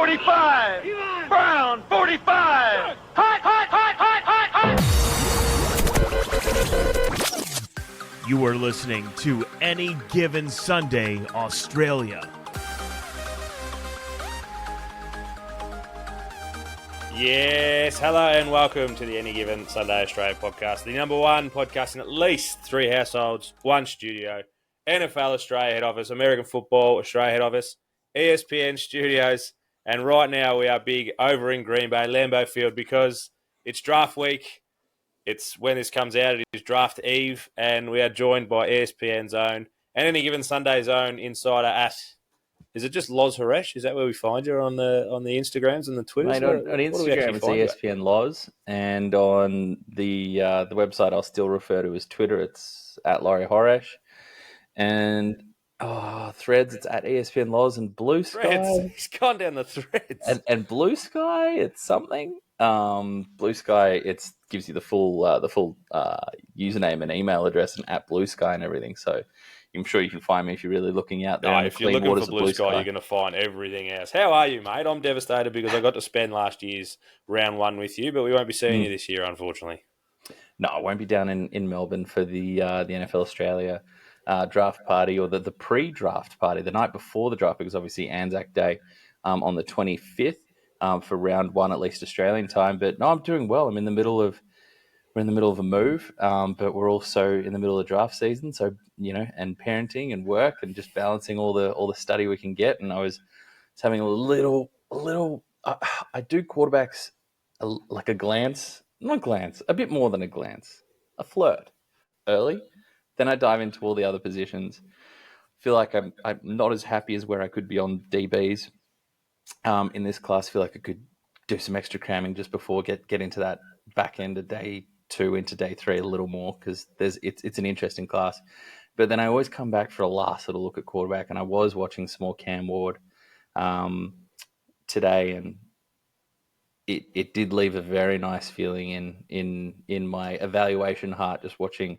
45. Brown, 45. Hot, hot, hot, hot, hot, hot. You are listening to Any Given Sunday, Australia. Yes, hello and welcome to the Any Given Sunday Australia podcast, the number one podcast in at least 3 households, 1 studio, NFL Australia head office, American football Australia head office, ESPN studios, and right now we are big over in Green Bay, Lambeau Field, because it's draft week. It's when this comes out, it is draft eve, and we are joined by ESPN's own and Any Given Sunday's own insider at... Is it just Loz Horesh? Is that where we find you on the Instagrams and the Twitters? Mate, on Instagram it's ESPN Loz, and on the website I'll still refer to as Twitter. It's at Laurie Horesh, and Threads it's at ESPN Loz, and Blue Sky. Threads. He's gone down the Threads. And Blue Sky, it's something. Blue Sky, it gives you the full username and email address, and at Blue Sky and everything. So I'm sure you can find me if you're really looking out there. If you're looking for Blue Sky, you're going to find everything else. How are you, mate? I'm devastated because I got to spend last year's round one with you, but we won't be seeing you this year, unfortunately. No, I won't be down in Melbourne for the NFL Australia draft party, or the pre-draft party, the night before the draft, because obviously Anzac Day on the 25th for round one, at least Australian time. But no, I'm doing well. We're in the middle of a move, but we're also in the middle of draft season. So, and parenting and work and just balancing all the study we can get. And I was having a little, I do quarterbacks like a bit more than a glance, a flirt early. Then I dive into all the other positions. Feel like I'm not as happy as where I could be on DBs in this class. Feel like I could do some extra cramming just before get into that back end of day 2 into day 3 a little more, because it's an interesting class. But then I always come back for a last little look at quarterback, and I was watching some more Cam Ward today, and it did leave a very nice feeling in my evaluation heart just watching.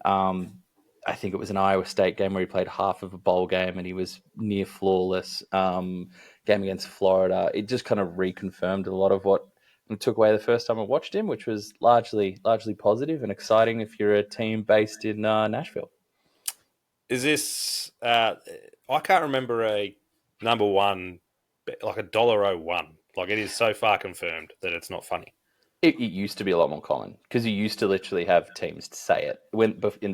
I think it was an Iowa State game where he played half of a bowl game and he was near flawless. Game against Florida, it just kind of reconfirmed a lot of what I took away the first time I watched him, which was largely positive and exciting if you're a team based in Nashville. Is this... I can't remember a number one, like $1.01. Like, it is so far confirmed that it's not funny. It used to be a lot more common, because you used to literally have teams to say it,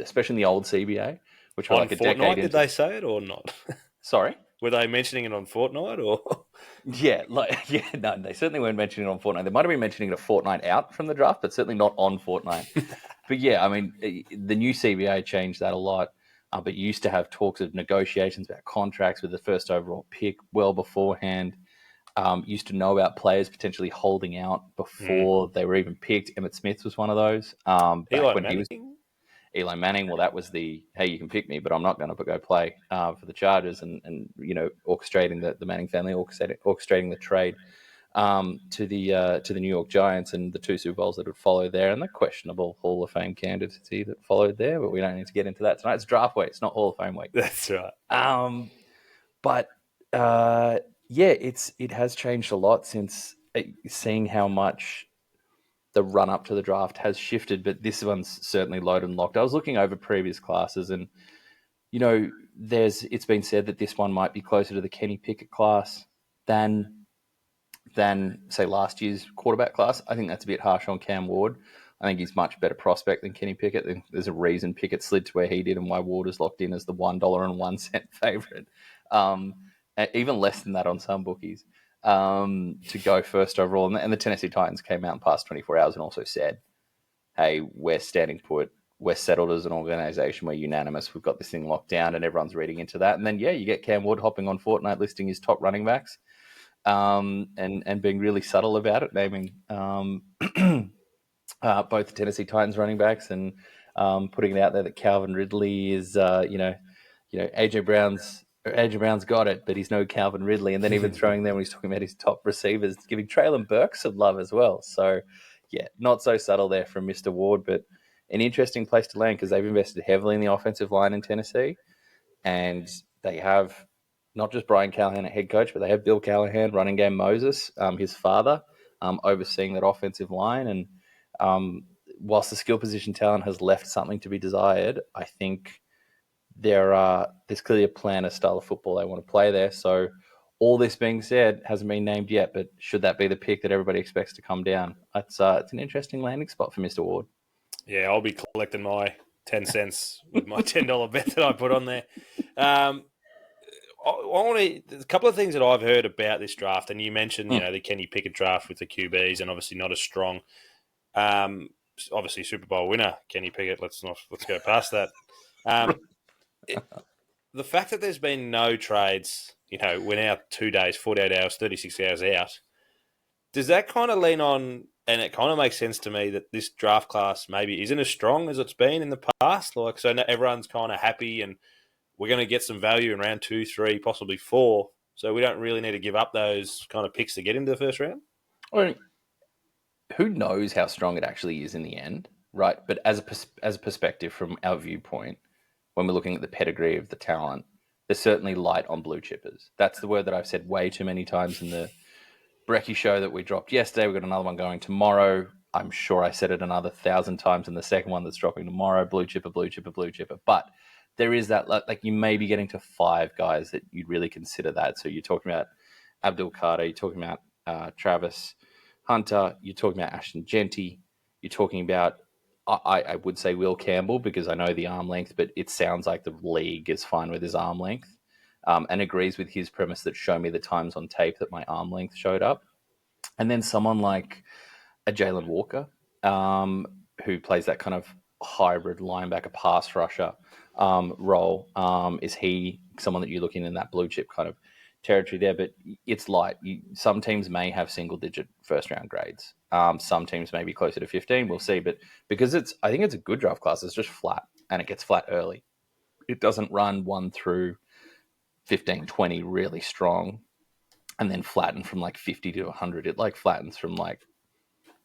especially in the old CBA, which was like a Fortnite, decade into. Did they say it or not? Sorry? Were they mentioning it on Fortnite or? No, they certainly weren't mentioning it on Fortnite. They might have been mentioning it a fortnight out from the draft, but certainly not on Fortnite. But yeah, I mean, the new CBA changed that a lot. But you used to have talks of negotiations about contracts with the first overall pick well beforehand. Used to know about players potentially holding out before they were even picked. Emmitt Smith was one of those. Eli Manning, well, that was the, hey, you can pick me, but I'm not going to go play for the Chargers, and orchestrating the Manning family, orchestrating the trade to the New York Giants, and the 2 Super Bowls that would follow there, and the questionable Hall of Fame candidacy that followed there. But we don't need to get into that tonight. It's draft week. It's not Hall of Fame week. That's right. It has changed a lot since seeing how much the run up to the draft has shifted, but this one's certainly loaded and locked. I was looking over previous classes, and it's been said that this one might be closer to the Kenny Pickett class than say last year's quarterback class. I think that's a bit harsh on Cam Ward. I think he's much better prospect than Kenny Pickett. There's a reason Pickett slid to where he did, and why Ward is locked in as the $1.01 favorite. Even less than that on some bookies, to go first overall. And the Tennessee Titans came out in past 24 hours and also said, hey, we're standing put. We're settled as an organization. We're unanimous. We've got this thing locked down, and everyone's reading into that. And then, you get Cam Wood hopping on Fortnite, listing his top running backs, and being really subtle about it, naming both the Tennessee Titans running backs, and putting it out there that Calvin Ridley is, AJ Brown's got it, but he's no Calvin Ridley. And then even throwing there when he's talking about his top receivers, giving Traylon Burks some love as well. So, not so subtle there from Mr. Ward, but an interesting place to land, because they've invested heavily in the offensive line in Tennessee, and they have not just Brian Callahan at head coach, but they have Bill Callahan, running game Moses, his father, overseeing that offensive line. And whilst the skill position talent has left something to be desired, I think there's clearly a plan, a style of football they want to play there. So all this being said, hasn't been named yet, but should that be the pick that everybody expects to come down? It's an interesting landing spot for Mr. Ward. Yeah, I'll be collecting my 10 cents with my $10 bet that I put on there. There's a couple of things that I've heard about this draft, and you mentioned, the Kenny Pickett draft with the QBs, and obviously not as strong. Obviously, Super Bowl winner Kenny Pickett. Let's go past that. The fact that there's been no trades, we're now 2 days, 48 hours, 36 hours out. Does that kind of lean on, and it kind of makes sense to me that this draft class maybe isn't as strong as it's been in the past? Like, so everyone's kind of happy, and we're going to get some value in round 2, 3, possibly 4. So we don't really need to give up those kind of picks to get into the first round. I mean, who knows how strong it actually is in the end, right? But as a perspective from our viewpoint, when we're looking at the pedigree of the talent, there's certainly light on blue chippers. That's the word that I've said way too many times in the Brecky show that we dropped yesterday. We've got another one going tomorrow. I'm sure I said it another 1,000 times in the second one that's dropping tomorrow. Blue chipper, blue chipper, blue chipper. But there is that, like you may be getting to 5 guys that you'd really consider that. So you're talking about Abdul Carter, you're talking about Travis Hunter, you're talking about Ashton Genty, you're talking about, I would say Will Campbell, because I know the arm length, but it sounds like the league is fine with his arm length. And agrees with his premise that show me the times on tape that my arm length showed up. And then someone like a Jalen Walker, who plays that kind of hybrid linebacker pass rusher role. Is he someone that you're looking in that blue chip kind of territory there? But it's light. Some teams may have single digit first round grades. Some teams may be closer to 15. We'll see. But because I think it's a good draft class. It's just flat, and it gets flat early. It doesn't run 1 through 15, 20 really strong, and then flatten from like 50 to 100. It like flattens from like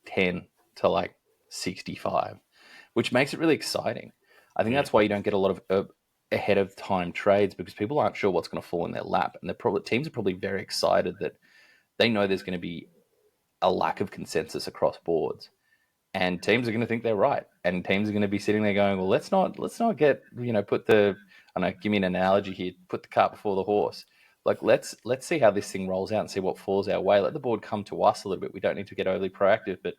10 to like 65, which makes it really exciting. I think that's why you don't get a lot of ahead of time trades, because people aren't sure what's going to fall in their lap, and teams are probably very excited that they know there's going to be a lack of consensus across boards, and teams are going to think they're right, and teams are going to be sitting there going, well, let's not get, put the, I don't know, give me an analogy here, put the cart before the horse. Like, let's see how this thing rolls out and see what falls our way. Let the board come to us a little bit. We don't need to get overly proactive. But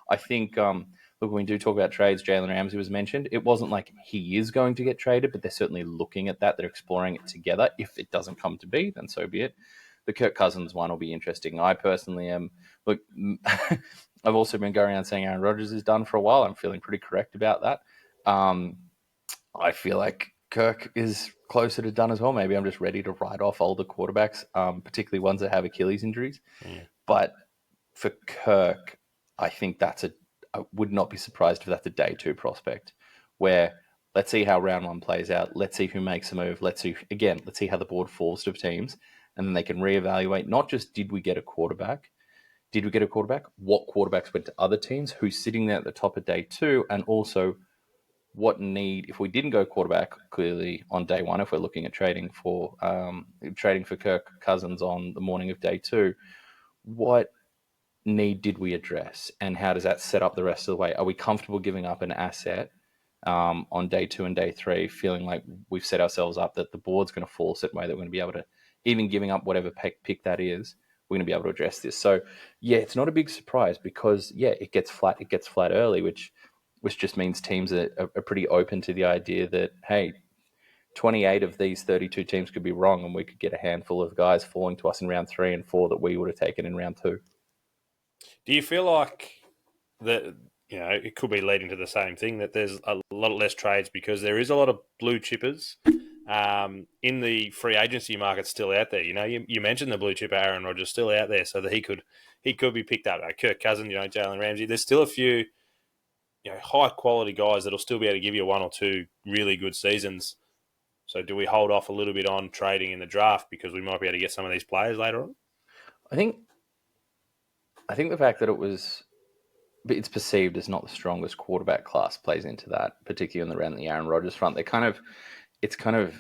I think, look, when we do talk about trades, Jalen Ramsey was mentioned. It wasn't like he is going to get traded, but they're certainly looking at that. They're exploring it together. If it doesn't come to be, then so be it. The Kirk Cousins one will be interesting. I personally am, look, I've also been going around saying Aaron Rodgers is done for a while. I'm feeling pretty correct about that. I feel like Kirk is closer to done as well. Maybe I'm just ready to write off older quarterbacks, particularly ones that have Achilles injuries. But for Kirk, I think I would not be surprised if that's a day 2 prospect, where let's see how round 1 plays out. Let's see who makes a move. Let's see how the board falls to teams, and then they can reevaluate. Not just did we get a quarterback? What quarterbacks went to other teams? Who's sitting there at the top of day 2? And also, what need, if we didn't go quarterback clearly on day 1, if we're looking at trading for Kirk Cousins on the morning of day 2, what need did we address, and how does that set up the rest of the way? Are we comfortable giving up an asset on day 2 and day 3, feeling like we've set ourselves up that the board's going to fall a certain way that we're going to be able to, even giving up whatever pick that is, we're going to be able to address this? So yeah, it's not a big surprise, because it gets flat early, which just means teams are pretty open to the idea that, hey, 28 of these 32 teams could be wrong, and we could get a handful of guys falling to us in round 3 and 4 that we would have taken in round 2. Do you feel like that, it could be leading to the same thing, that there's a lot less trades because there is a lot of blue chippers in the free agency market still out there? You mentioned the blue chipper Aaron Rodgers still out there, so that he could be picked up. Kirk Cousins, Jalen Ramsey. There's still a few high quality guys that'll still be able to give you 1 or 2 really good seasons. So do we hold off a little bit on trading in the draft because we might be able to get some of these players later on? I think the fact that it's perceived as not the strongest quarterback class plays into that, particularly around the Aaron Rodgers front. It's kind of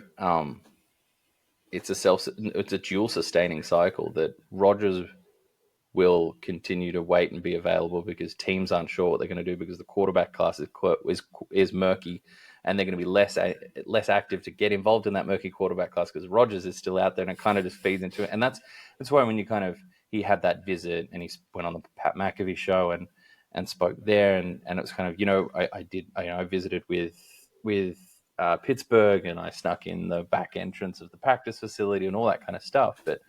it's a dual sustaining cycle that Rodgers will continue to wait and be available because teams aren't sure what they're going to do because the quarterback class is murky, and they're going to be less active to get involved in that murky quarterback class because Rodgers is still out there, and it kind of just feeds into it. And that's why when he had that visit and he went on the Pat McAfee show and spoke there, and it was kind of, I visited with Pittsburgh, and I snuck in the back entrance of the practice facility and all that kind of stuff, but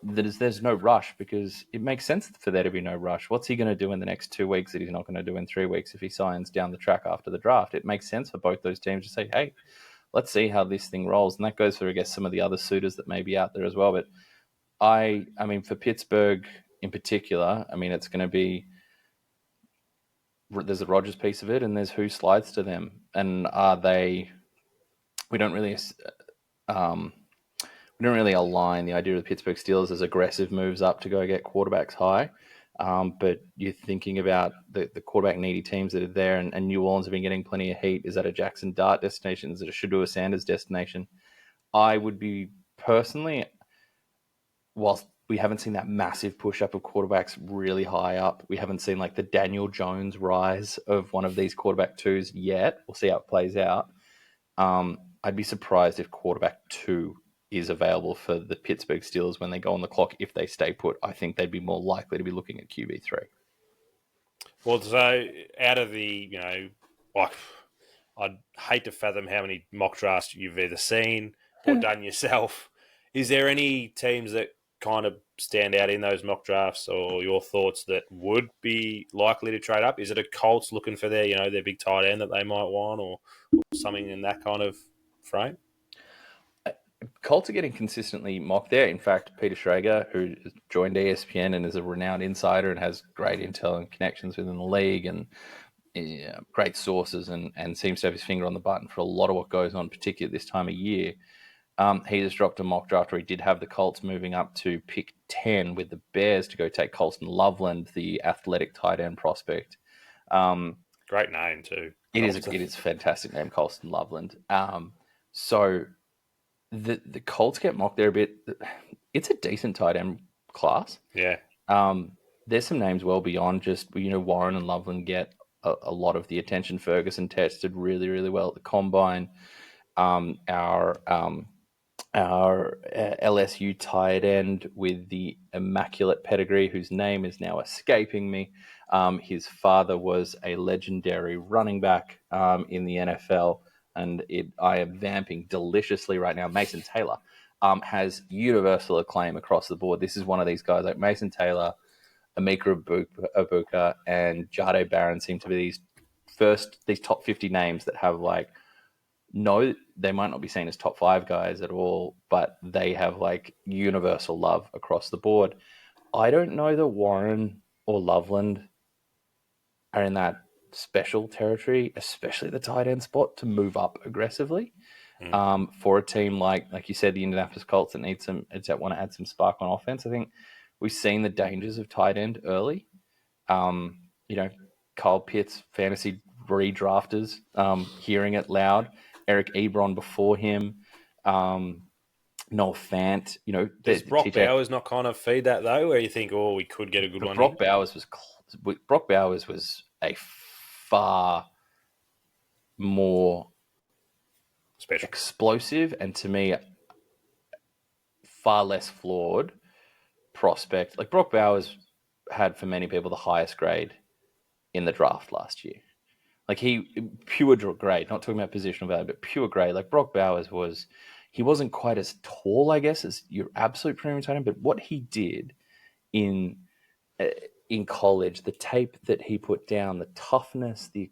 there's no rush because it makes sense for there to be no rush. What's he going to do in the next 2 weeks that he's not going to do in 3 weeks if he signs down the track after the draft? It makes sense for both those teams to say, hey, let's see how this thing rolls. And that goes for, I guess, some of the other suitors that may be out there as well. But I mean, for Pittsburgh in particular, I mean, it's going to be, there's a Rodgers piece of it and there's who slides to them. And we don't really align the idea of the Pittsburgh Steelers as aggressive moves up to go get quarterbacks high. But you're thinking about the quarterback needy teams that are there, and New Orleans have been getting plenty of heat. Is that a Jackson Dart destination? Is it a Shedeur Sanders destination? I would be personally, whilst we haven't seen that massive push up of quarterbacks really high up, we haven't seen like the Daniel Jones rise of one of these quarterback twos yet. We'll see how it plays out. I'd be surprised if quarterback 2 is available for the Pittsburgh Steelers when they go on the clock. If they stay put, I think they'd be more likely to be looking at QB3. Well, so out of the, I'd hate to fathom how many mock drafts you've either seen or done yourself. Is there any teams that kind of stand out in those mock drafts, or your thoughts that would be likely to trade up? Is it a Colts looking for their big tight end that they might want, or something in that kind of frame? Colts are getting consistently mocked there. In fact, Peter Schrager, who joined ESPN and is a renowned insider and has great intel and connections within the league and great sources and seems to have his finger on the button for a lot of what goes on, particularly this time of year. He just dropped a mock draft where he did have the Colts moving up to pick 10 with the Bears to go take Colston Loveland, the athletic tight end prospect. Great name too. It is a fantastic name, Colston Loveland. So the Colts get mocked there a bit. It's a decent tight end class. Yeah. There's some names well beyond just, Warren and Loveland get a lot of the attention. Ferguson tested really, really well at the combine. Our LSU tight end with the immaculate pedigree, whose name is now escaping me. His father was a legendary running back in the NFL, and I am vamping deliciously right now. Mason Taylor has universal acclaim across the board. This is one of these guys like Mason Taylor, Emeka Egbuka, and Jade Barron seem to be these top 50 names that have no, they might not be seen as top 5 guys at all, but they have universal love across the board. I don't know that Warren or Loveland are in that special territory, especially the tight end spot, to move up aggressively. For a team like you said, the Indianapolis Colts that want to add some spark on offense. I think we've seen the dangers of tight end early. Kyle Pitts, fantasy redrafters, hearing it loud. Eric Ebron before him, Noel Fant. Does Brock Bowers not kind of feed that though, where you think, we could get a good one? Brock Bowers was a far more special, explosive, and to me, far less flawed prospect. Brock Bowers had, for many people, the highest grade in the draft last year. Pure grade, not talking about positional value, but pure grade. Brock Bowers he wasn't quite as tall, I guess, as your absolute premium tight end, but what he did in college, the tape that he put down, the toughness, the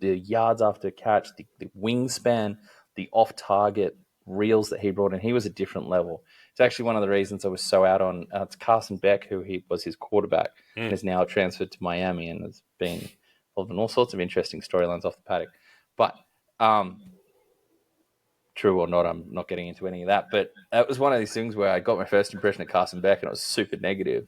yards after catch, the wingspan, the off-target reels that he brought in, he was a different level. It's actually one of the reasons I was so out on it's Carson Beck, who he was his quarterback, and is now transferred to Miami and has been involved in all sorts of interesting storylines off the paddock. But true or not, I'm not getting into any of that. But that was one of these things where I got my first impression of Carson Beck and it was super negative.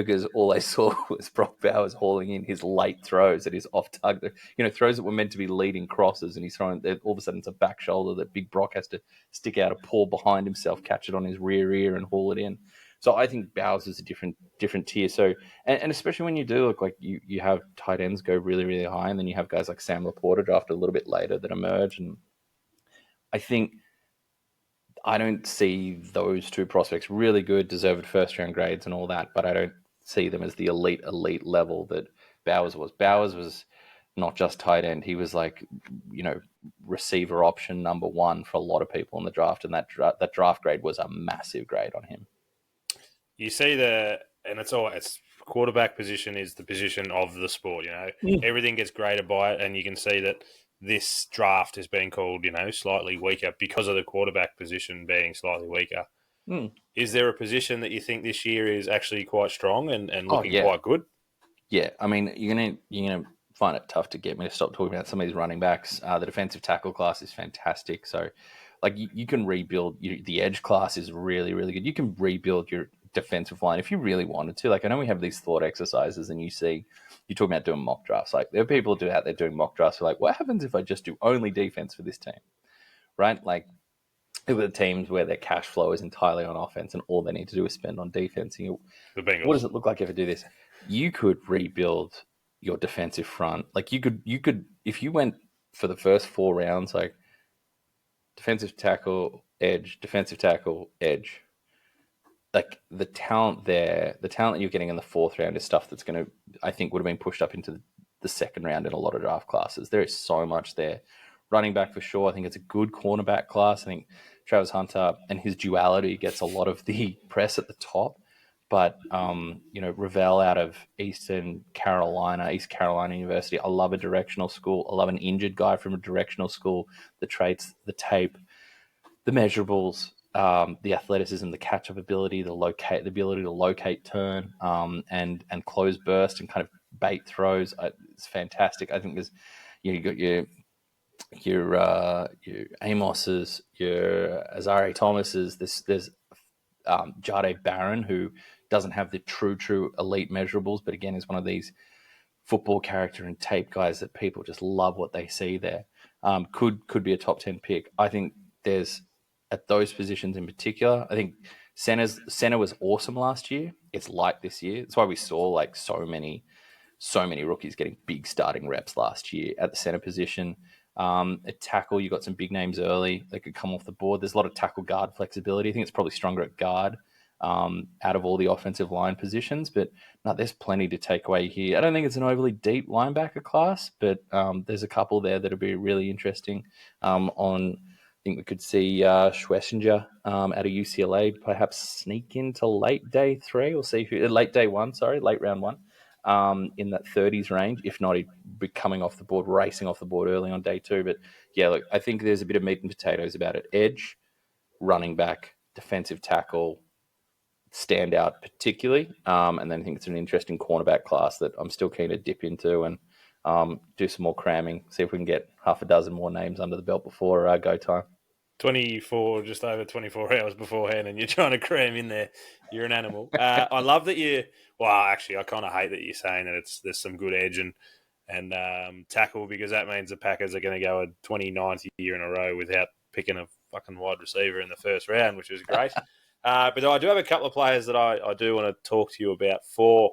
because all I saw was Brock Bowers hauling in his late throws at his off-target, throws that were meant to be leading crosses, and he's throwing, all of a sudden it's a back shoulder that Big Brock has to stick out a paw behind himself, catch it on his rear ear and haul it in. So I think Bowers is a different tier. So, and especially when you do look like you have tight ends go really, really high, and then you have guys like Sam Laporta drafted a little bit later that emerge. And I think I don't see those two prospects really good, deserved first round grades and all that, but I don't see them as the elite level that Bowers was. Bowers was not just tight end. He was like, receiver option number one for a lot of people in the draft. And that draft grade was a massive grade on him. You see it's quarterback position is the position of the sport. Everything gets graded by it, and you can see that this draft has been called, slightly weaker because of the quarterback position being slightly weaker. Is there a position that you think this year is actually quite strong and looking quite good? Yeah, I mean, you're gonna find it tough to get me to stop talking about some of these running backs. The defensive tackle class is fantastic. So, like, you can rebuild. The edge class is really, really good. You can rebuild your defensive line if you really wanted to. Like, I know we have these thought exercises, and you're talking about doing mock drafts. Like, there are people out there doing mock drafts who are like, what happens if I just do only defense for this team? Right? Like, there were teams where their cash flow is entirely on offense, and all they need to do is spend on defense. And the Bengals. What does it look like if I do this? You could rebuild your defensive front. Like, you could if you went for the first 4 rounds, like defensive tackle, edge, defensive tackle, edge. Like, the talent that you're getting in the 4th round is stuff that's going to, I think, would have been pushed up into the 2nd round in a lot of draft classes. There is so much there. Running back for sure. I think it's a good cornerback class. I think Travis Hunter and his duality gets a lot of the press at the top. But, Ravel out of East Carolina University, I love a directional school. I love an injured guy from a directional school. The traits, the tape, the measurables, the athleticism, the catch-up ability, the ability to locate turn, and close burst and kind of bait throws. It's fantastic. I think there's, you got your Amos's, your Azari Thomas's. There's Jade Barron, who doesn't have the true elite measurables, but again is one of these football character and tape guys that people just love what they see there. Could be a top 10 pick. I think there's, at those positions in particular, I think center was awesome last year. It's light this year. That's why we saw like so many rookies getting big starting reps last year at the center position. At tackle, you got some big names early that could come off the board. There's a lot of tackle guard flexibility. I think it's probably stronger at guard out of all the offensive line positions. But no, there's plenty to take away here. I don't think it's an overly deep linebacker class, but there's a couple there that'll be really interesting. I think we could see Schlesinger out of UCLA perhaps sneak into late day 3. We'll see late round 1. In that 30s range. If not, he'd be racing off the board early on day 2. But yeah, look, I think there's a bit of meat and potatoes about it. Edge, running back, defensive tackle, stand out particularly. And then I think it's an interesting cornerback class that I'm still keen to dip into and do some more cramming, see if we can get half a dozen more names under the belt before go time. Just over 24 hours beforehand, and you're trying to cram in there. You're an animal. I love that actually, I kind of hate that you're saying that there's some good edge and tackle, because that means the Packers are going to go a 29th year in a row without picking a fucking wide receiver in the first round, which is great. But I do have a couple of players that I do want to talk to you about for,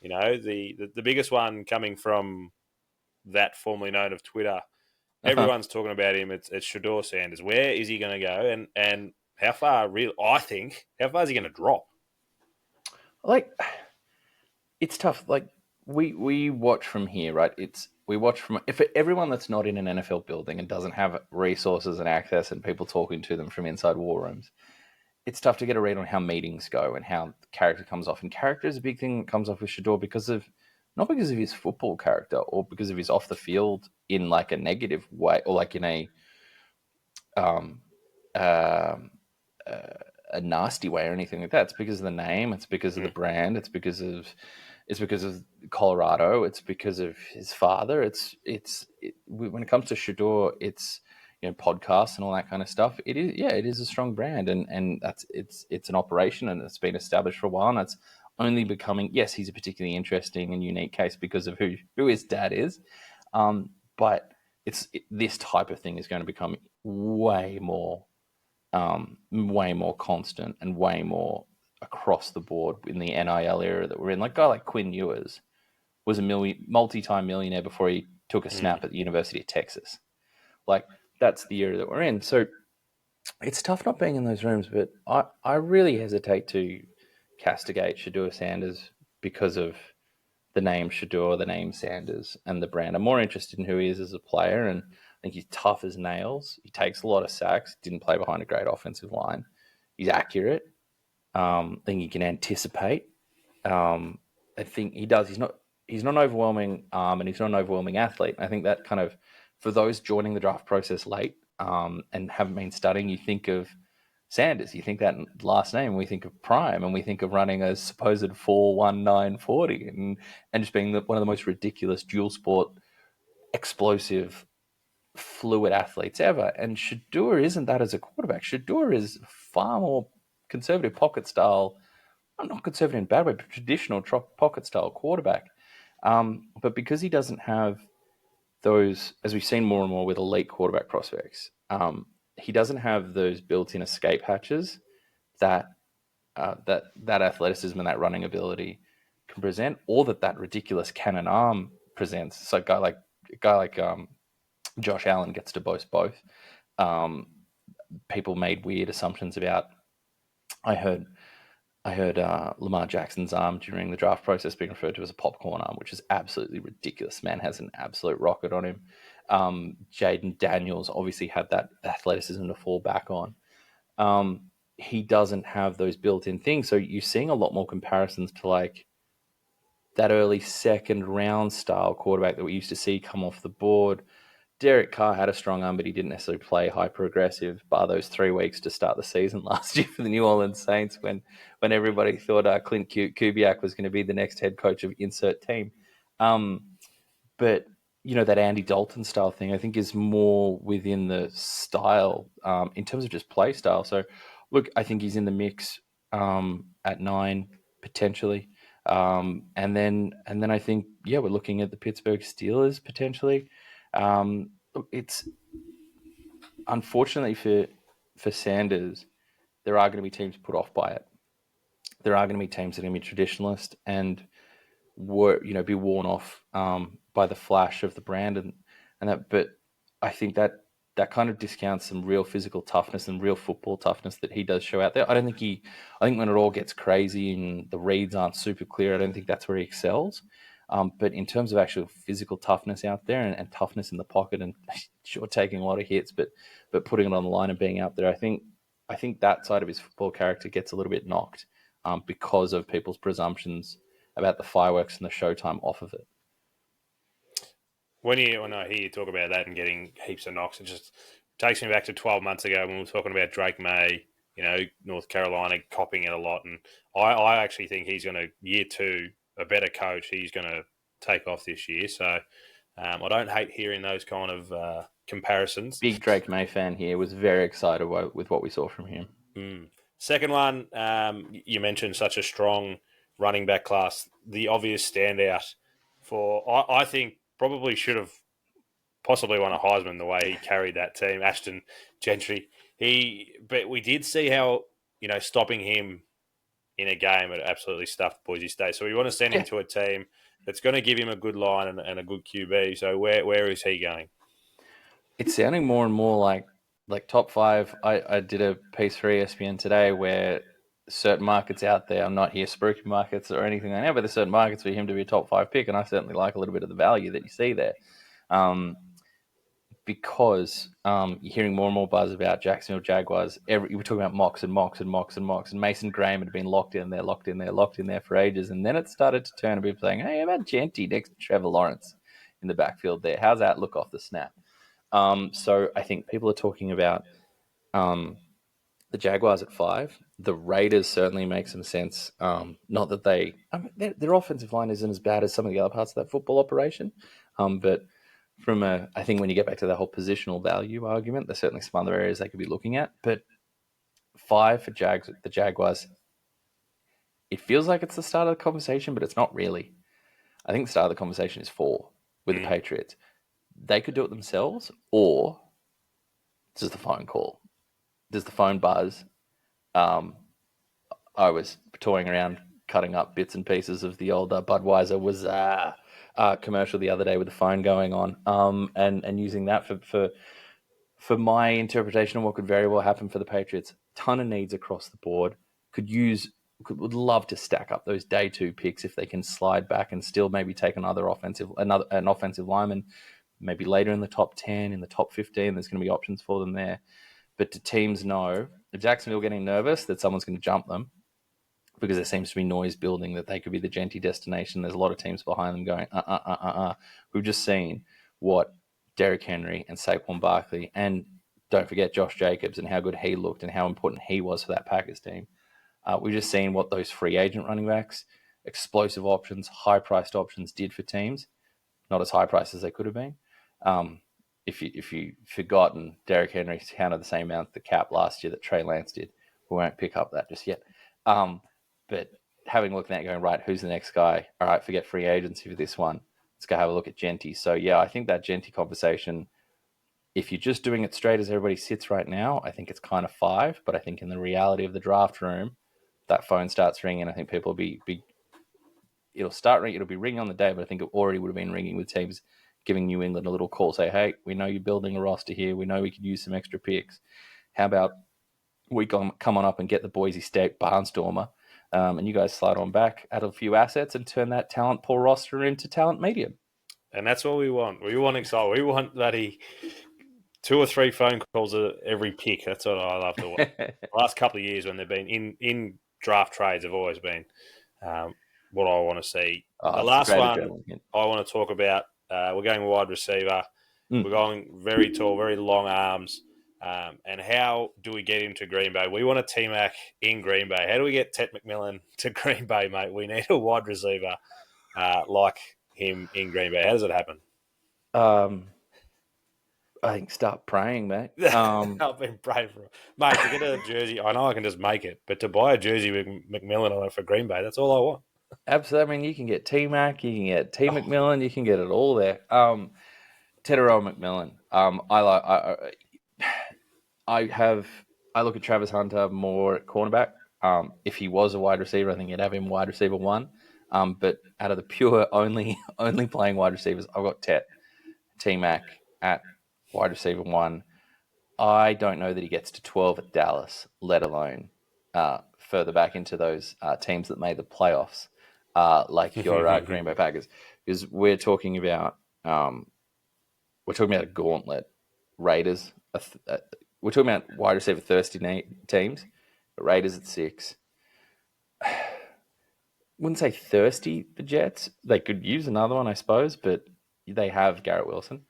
the biggest one coming from that formerly known of Twitter. Everyone's talking about him. It's Shedeur Sanders. Where is he going to go? And how far is he going to drop? Like, it's tough. Like, we watch from here, right? For everyone that's not in an NFL building and doesn't have resources and access and people talking to them from inside war rooms, it's tough to get a read on how meetings go and how character comes off. And character is a big thing that comes off with Shedeur not because of his football character or because of his off the field in like a negative way or like in a nasty way or anything like that. It's because of the name. It's because of the brand. It's because of Colorado. It's because of his father. When it comes to Shedeur, it's podcasts and all that kind of stuff. It is a strong brand, and it's an operation, and it's been established for a while, and it's only becoming. Yes, he's a particularly interesting and unique case because of who his dad is, but this type of thing is going to become way more constant and way more across the board in the NIL era that we're in. Like a guy like Quinn Ewers was a multi-time millionaire before he took a snap at the University of Texas. Like, that's the era that we're in. So it's tough not being in those rooms, but I really hesitate to castigate Shedeur Sanders because of the name Shedeur, the name Sanders, and the brand. I'm more interested in who he is as a player, and I think he's tough as nails. He takes a lot of sacks, didn't play behind a great offensive line. He's accurate. I think he can anticipate. I think he does. He's not an overwhelming arm, and he's not an overwhelming athlete. I think that kind of, for those joining the draft process late and haven't been studying, you think of Sanders, you think that last name, we think of Prime, and we think of running a supposed 4.19 40 and just being one of the most ridiculous dual sport, explosive, fluid athletes ever. And Shedeur isn't that as a quarterback. Shedeur is far more conservative pocket style, not conservative in a bad way, but traditional pocket style quarterback. But because he doesn't have those, as we've seen more and more with elite quarterback prospects, he doesn't have those built-in escape hatches that athleticism and that running ability can present, or that ridiculous cannon arm presents. So a guy like Josh Allen gets to boast both. People made weird assumptions about. I heard Lamar Jackson's arm during the draft process being referred to as a popcorn arm, which is absolutely ridiculous. Man has an absolute rocket on him. Jaden Daniels obviously had that athleticism to fall back on. He doesn't have those built-in things. So you're seeing a lot more comparisons to like that early second round style quarterback that we used to see come off the board. Derek Carr had a strong arm, but he didn't necessarily play hyper aggressive, bar those 3 weeks to start the season last year for the New Orleans Saints when everybody thought Clint Kubiak was going to be the next head coach of insert team. But that Andy Dalton style thing, I think, is more within the style in terms of just play style. So, look, I think he's in the mix at 9 potentially, and then I think we're looking at the Pittsburgh Steelers potentially. It's unfortunately for Sanders, there are going to be teams put off by it. There are going to be teams that are going to be traditionalist and be worn off by the flash of the brand and that. But I think that kind of discounts some real physical toughness and real football toughness that he does show out there. I think when it all gets crazy and the reads aren't super clear, I don't think that's where he excels. But in terms of actual physical toughness out there and toughness in the pocket and sure taking a lot of hits, but putting it on the line and being out there, I think that side of his football character gets a little bit knocked because of people's presumptions about the fireworks and the showtime off of it. When I hear you talk about that and getting heaps of knocks, it just takes me back to 12 months ago when we were talking about Drake May, North Carolina copying it a lot. And I actually think he's going to, year 2, a better coach, he's going to take off this year. So I don't hate hearing those kind of comparisons. Big Drake May fan here, was very excited with what we saw from him. Second one, you mentioned such a strong running back class. The obvious standout I think probably should have possibly won a Heisman the way he carried that team, Ashton Gentry. But we did see how, stopping him in a game, it absolutely stuffed Boise State. So we want to send him to a team that's going to give him a good line and a good QB. So where is he going? It's sounding more and more like top 5. I did a piece for ESPN today where certain markets out there, I'm not here spooky markets or anything like that, but there's certain markets for him to be a top 5 pick, and I certainly like a little bit of the value that you see there. Because you're hearing more and more buzz about Jacksonville Jaguars. We're talking about mocks, and Mason Graham had been locked in there for ages, and then it started to turn to people saying, "Hey, how about Genty next to Trevor Lawrence in the backfield there? How's that look off the snap?" So I think people are talking about the Jaguars at 5. The Raiders certainly make some sense. Not that their offensive line isn't as bad as some of the other parts of that football operation, but I think when you get back to the whole positional value argument, there's certainly some other areas they could be looking at. But 5 for the Jaguars, it feels like it's the start of the conversation, but it's not really. I think the start of the conversation is 4 with the Patriots. They could do it themselves, or does the phone call? Does the phone buzz? I was toying around cutting up bits and pieces of the old Budweiser was commercial the other day with the phone going on, and using that for my interpretation of what could very well happen for the Patriots. Ton of needs across the board. Would love to stack up those day 2 picks if they can slide back and still maybe take an offensive lineman, maybe later in the top 10, in the top 15. There's going to be options for them there. But do teams know, if Jacksonville getting nervous that someone's going to jump them, because there seems to be noise building that they could be the Genty destination. There's a lot of teams behind them going, We've just seen what Derrick Henry and Saquon Barkley, and don't forget Josh Jacobs and how good he looked and how important he was for that Packers team. We've just seen what those free agent running backs, explosive options, high-priced options did for teams. Not as high-priced as they could have been. If you forgotten, Derrick Henry counted the same amount the cap last year that Trey Lance did. We won't pick up that just yet. But having looked at that, going, right, who's the next guy? All right, forget free agency for this one. Let's go have a look at Genty. So, yeah, I think that Genty conversation, if you're just doing it straight as everybody sits right now, I think it's kind of 5. But I think in the reality of the draft room, that phone starts ringing. I think people will be it'll start ringing. It'll be ringing on the day, but I think it already would have been ringing with teams giving New England a little call, say, hey, we know you're building a roster here. We know we could use some extra picks. How about we come on up and get the Boise State barnstormer, and you guys slide on back, add a few assets, and turn that talent poor roster into talent medium. And that's what we want. We want excitement. We want that 2 or 3 phone calls every pick. That's what I love to watch. The last couple of years when they've been in draft trades have always been what I want to see. The last one I want to talk about, we're going wide receiver. We're going very tall, very long arms. And how do we get him to Green Bay? We want a TMac in Green Bay. How do we get Ted McMillan to Green Bay, mate? We need a wide receiver like him in Green Bay. How does it happen? I think start praying, mate. I've been praying for it. Mate, to get a jersey, I know I can just make it, but to buy a jersey with McMillan on it for Green Bay, that's all I want. Absolutely. I mean, you can get T-Mac, you can get T. McMillan, you can get it all there. Tedero McMillan. I look at Travis Hunter more at cornerback. If he was a wide receiver, I think you'd have him wide receiver 1. But out of the pure only playing wide receivers, I've got T-Mac at wide receiver 1. I don't know that he gets to 12 at Dallas, let alone further back into those teams that made the playoffs, like your Green Bay Packers, because we're talking about a gauntlet. Raiders. We're talking about wide receiver thirsty teams. Raiders at 6. Wouldn't say thirsty, the Jets. They could use another one, I suppose, but they have Garrett Wilson.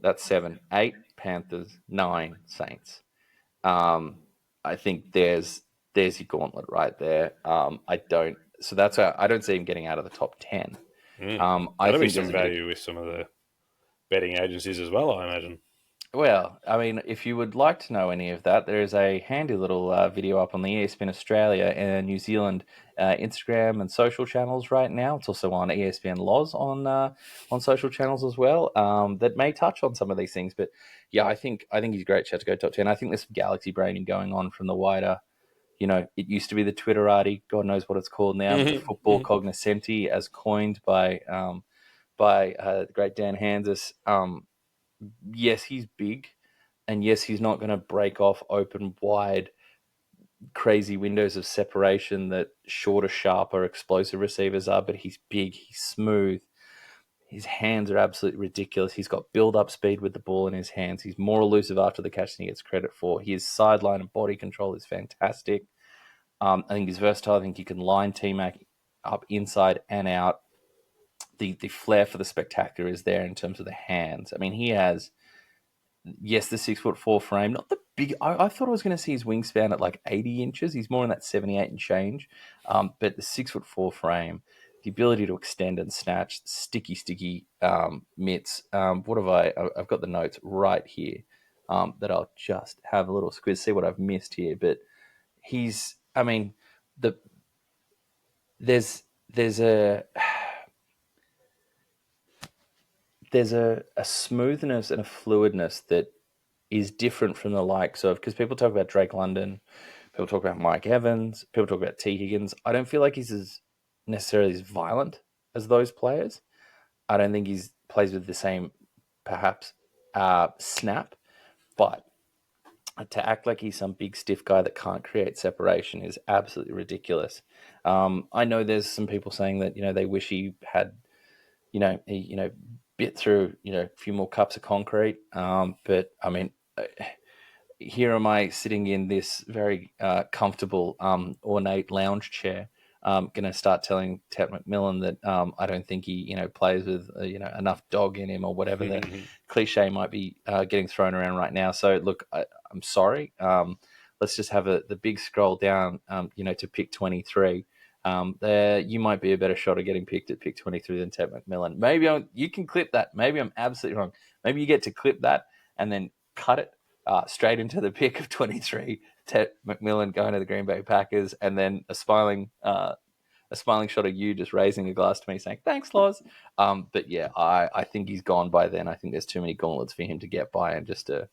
That's 7. 8, Panthers. 9, Saints. I think there's your gauntlet right there. I don't see him getting out of the top 10. That'll be some value with some of the betting agencies as well, I imagine. Well, I mean, if you would like to know any of that, there is a handy little video up on the ESPN Australia and New Zealand Instagram and social channels right now. It's also on ESPN Loz on social channels as well, that may touch on some of these things. But yeah, I think he's a great shot to go top 10. I think there's some galaxy braining going on from the wider. It used to be the Twitterati, God knows what it's called now, the football cognoscenti, as coined by the great Dan Hansis. Yes, he's big, and yes, he's not going to break off open, wide, crazy windows of separation that shorter, sharper, explosive receivers are, but he's big, he's smooth. His hands are absolutely ridiculous. He's got build-up speed with the ball in his hands. He's more elusive after the catch than he gets credit for. His sideline and body control is fantastic. I think he's versatile. I think you can line T-Mac up inside and out. The flair for the spectacular is there in terms of the hands. I mean, he has, yes, the 6'4" frame, not the big. I thought I was going to see his wingspan at like 80 inches. He's more in that 78 and change. But the 6'4" frame, the ability to extend and snatch, sticky mitts. What have I've got the notes right here that I'll just have a little squiz, see what I've missed here. But I mean, there's a there's a smoothness and a fluidness that is different from the likes of, because people talk about Drake London, people talk about Mike Evans, people talk about T. Higgins. I don't feel like he's necessarily as violent as those players. I don't think he's plays with the same, perhaps, snap, but to act like he's some big stiff guy that can't create separation is absolutely ridiculous. I know there's some people saying that they wish he had, bit through a few more cups of concrete. But I mean, here am I sitting in this very comfortable, ornate lounge chair. Going to start telling Ted McMillan that I don't think he, plays with enough dog in him, or whatever the cliche might be getting thrown around right now. So look, I'm sorry. Let's just have the big scroll down, to pick 23. There, you might be a better shot at getting picked at pick 23 than Ted McMillan. Maybe you can clip that. Maybe I'm absolutely wrong. Maybe you get to clip that and then cut it straight into the pick of 23, Ted McMillan going to the Green Bay Packers, and then a smiling shot of you just raising a glass to me saying, "Thanks, Loz." But yeah, I think he's gone by then. I think there's too many gauntlets for him to get by, and just a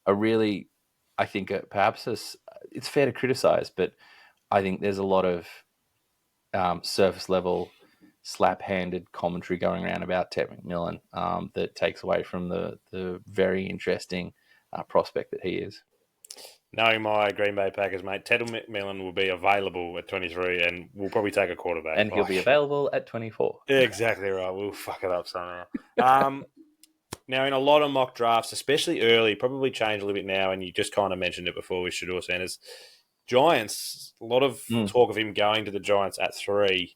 really, I think perhaps it's fair to criticize, but I think there's a lot of surface level, slap-handed commentary going around about Ted McMillan that takes away from the very interesting prospect that he is. Knowing my Green Bay Packers, mate, Ted McMillan will be available at 23 and we'll probably take a quarterback. And he'll be available at 24. Exactly right. We'll fuck it up somehow. Now, in a lot of mock drafts, especially early, probably changed a little bit now, and you just kind of mentioned it before with Shedeur Sanders, Giants, a lot of talk of him going to the Giants at 3.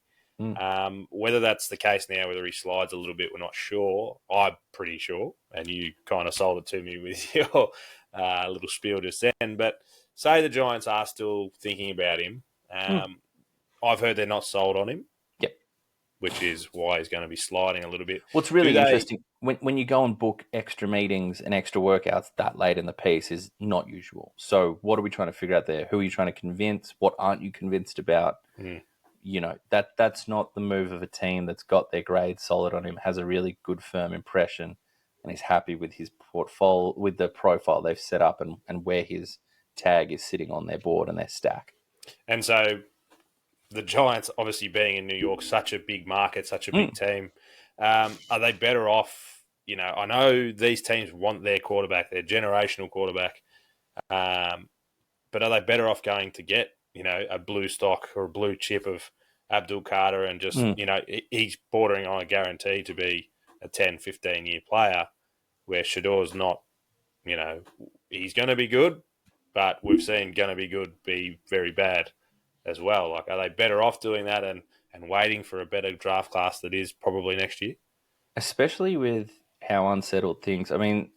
Whether that's the case now, whether he slides a little bit, we're not sure. I'm pretty sure, and you kind of sold it to me with your little spiel just then. But say the Giants are still thinking about him. I've heard they're not sold on him. Yep. Which is why he's going to be sliding a little bit. What's really interesting, when you go and book extra meetings and extra workouts that late in the piece is not usual. So what are we trying to figure out there? Who are you trying to convince? What aren't you convinced about? That's not the move of a team that's got their grade solid on him, has a really good firm impression, and he's happy with his portfolio, with the profile they've set up, and where his tag is sitting on their board and their stack. And so the Giants, obviously being in New York, such a big market, such a big team, are they better off? I know these teams want their quarterback, their generational quarterback, but are they better off going to get a blue stock or a blue chip of Abdul Carter and just, he's bordering on a guarantee to be a 10, 15-year player, where Shedeur's not, he's going to be good, but we've seen going to be good be very bad as well. Like, are they better off doing that and waiting for a better draft class that is probably next year? Especially with how unsettled things. I mean,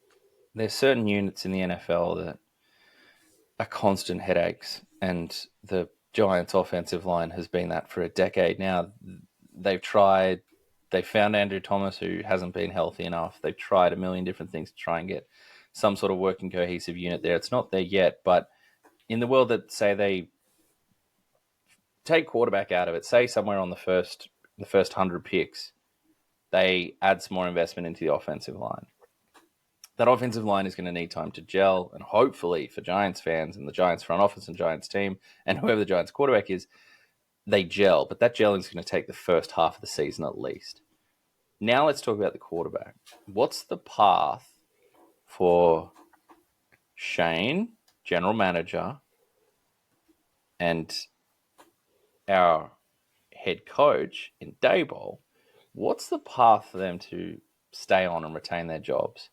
there's certain units in the NFL that are constant headaches, and the Giants' offensive line has been that for a decade now. They found Andrew Thomas, who hasn't been healthy enough. They've tried a million different things to try and get some sort of working cohesive unit there. It's not there yet, but in the world that, say, they take quarterback out of it, say somewhere on the first 100 picks, they add some more investment into the offensive line. That offensive line is going to need time to gel, and hopefully for Giants fans and the Giants front office and Giants team and whoever the Giants quarterback is, they gel. But that gelling is going to take the first half of the season at least. Now let's talk about the quarterback. What's the path for Shane, general manager, and our head coach in Daboll? What's the path for them to stay on and retain their jobs?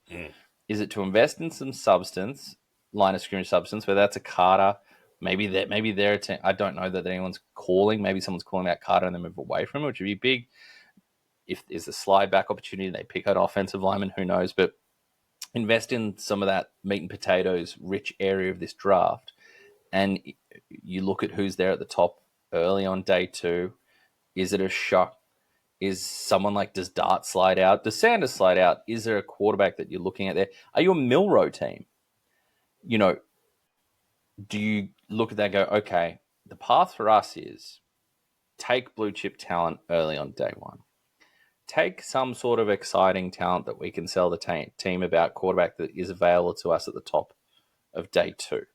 Is it to invest in some substance, line of scrimmage substance, whether that's a Carter, maybe they're I don't know that anyone's calling. Maybe someone's calling out Carter and they move away from it, which would be big. If there's a slide back opportunity, they pick out offensive lineman, who knows? But invest in some of that meat and potatoes rich area of this draft. And you look at who's there at the top early on day 2. Is it a shock Is someone like, does Dart slide out? Does Sanders slide out? Is there a quarterback that you're looking at there? Are you a Milrow team? You know, do you look at that and go, okay, the path for us is take blue chip talent early on day one. Take some sort of exciting talent that we can sell the team about quarterback that is available to us at the top of day two.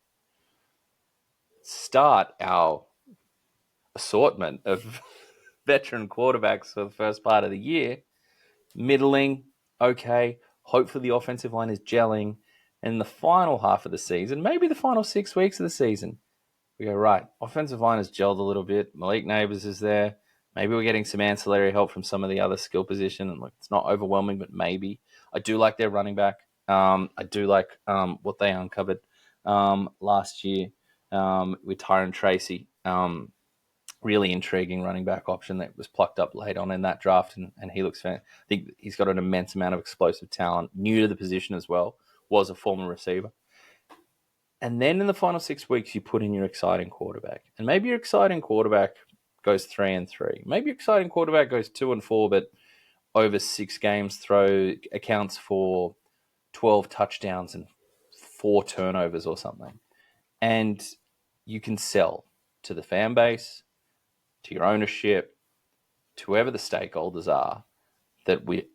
Start our assortment of veteran quarterbacks for the first part of the year. Middling, okay. Hopefully the offensive line is gelling. And the final half of the season, maybe the final 6 weeks of the season, we go, right, offensive line has gelled a little bit. Malik Neighbors is there. Maybe we're getting some ancillary help from some of the other skill position. And look, it's not overwhelming, but maybe. I do like their running back. I do like what they uncovered last year with Tyron Tracy. Really intriguing running back option that was plucked up late on in that draft, and he looks fan. I think he's got an immense amount of explosive talent, new to the position as well, was a former receiver. And then in the final 6 weeks, you put in your exciting quarterback. And maybe your exciting quarterback goes 3-3. Maybe your exciting quarterback goes 2-4, but over 6 games accounts for 12 touchdowns and 4 turnovers or something. And you can sell to the fan base, to your ownership, to whoever the stakeholders are, that we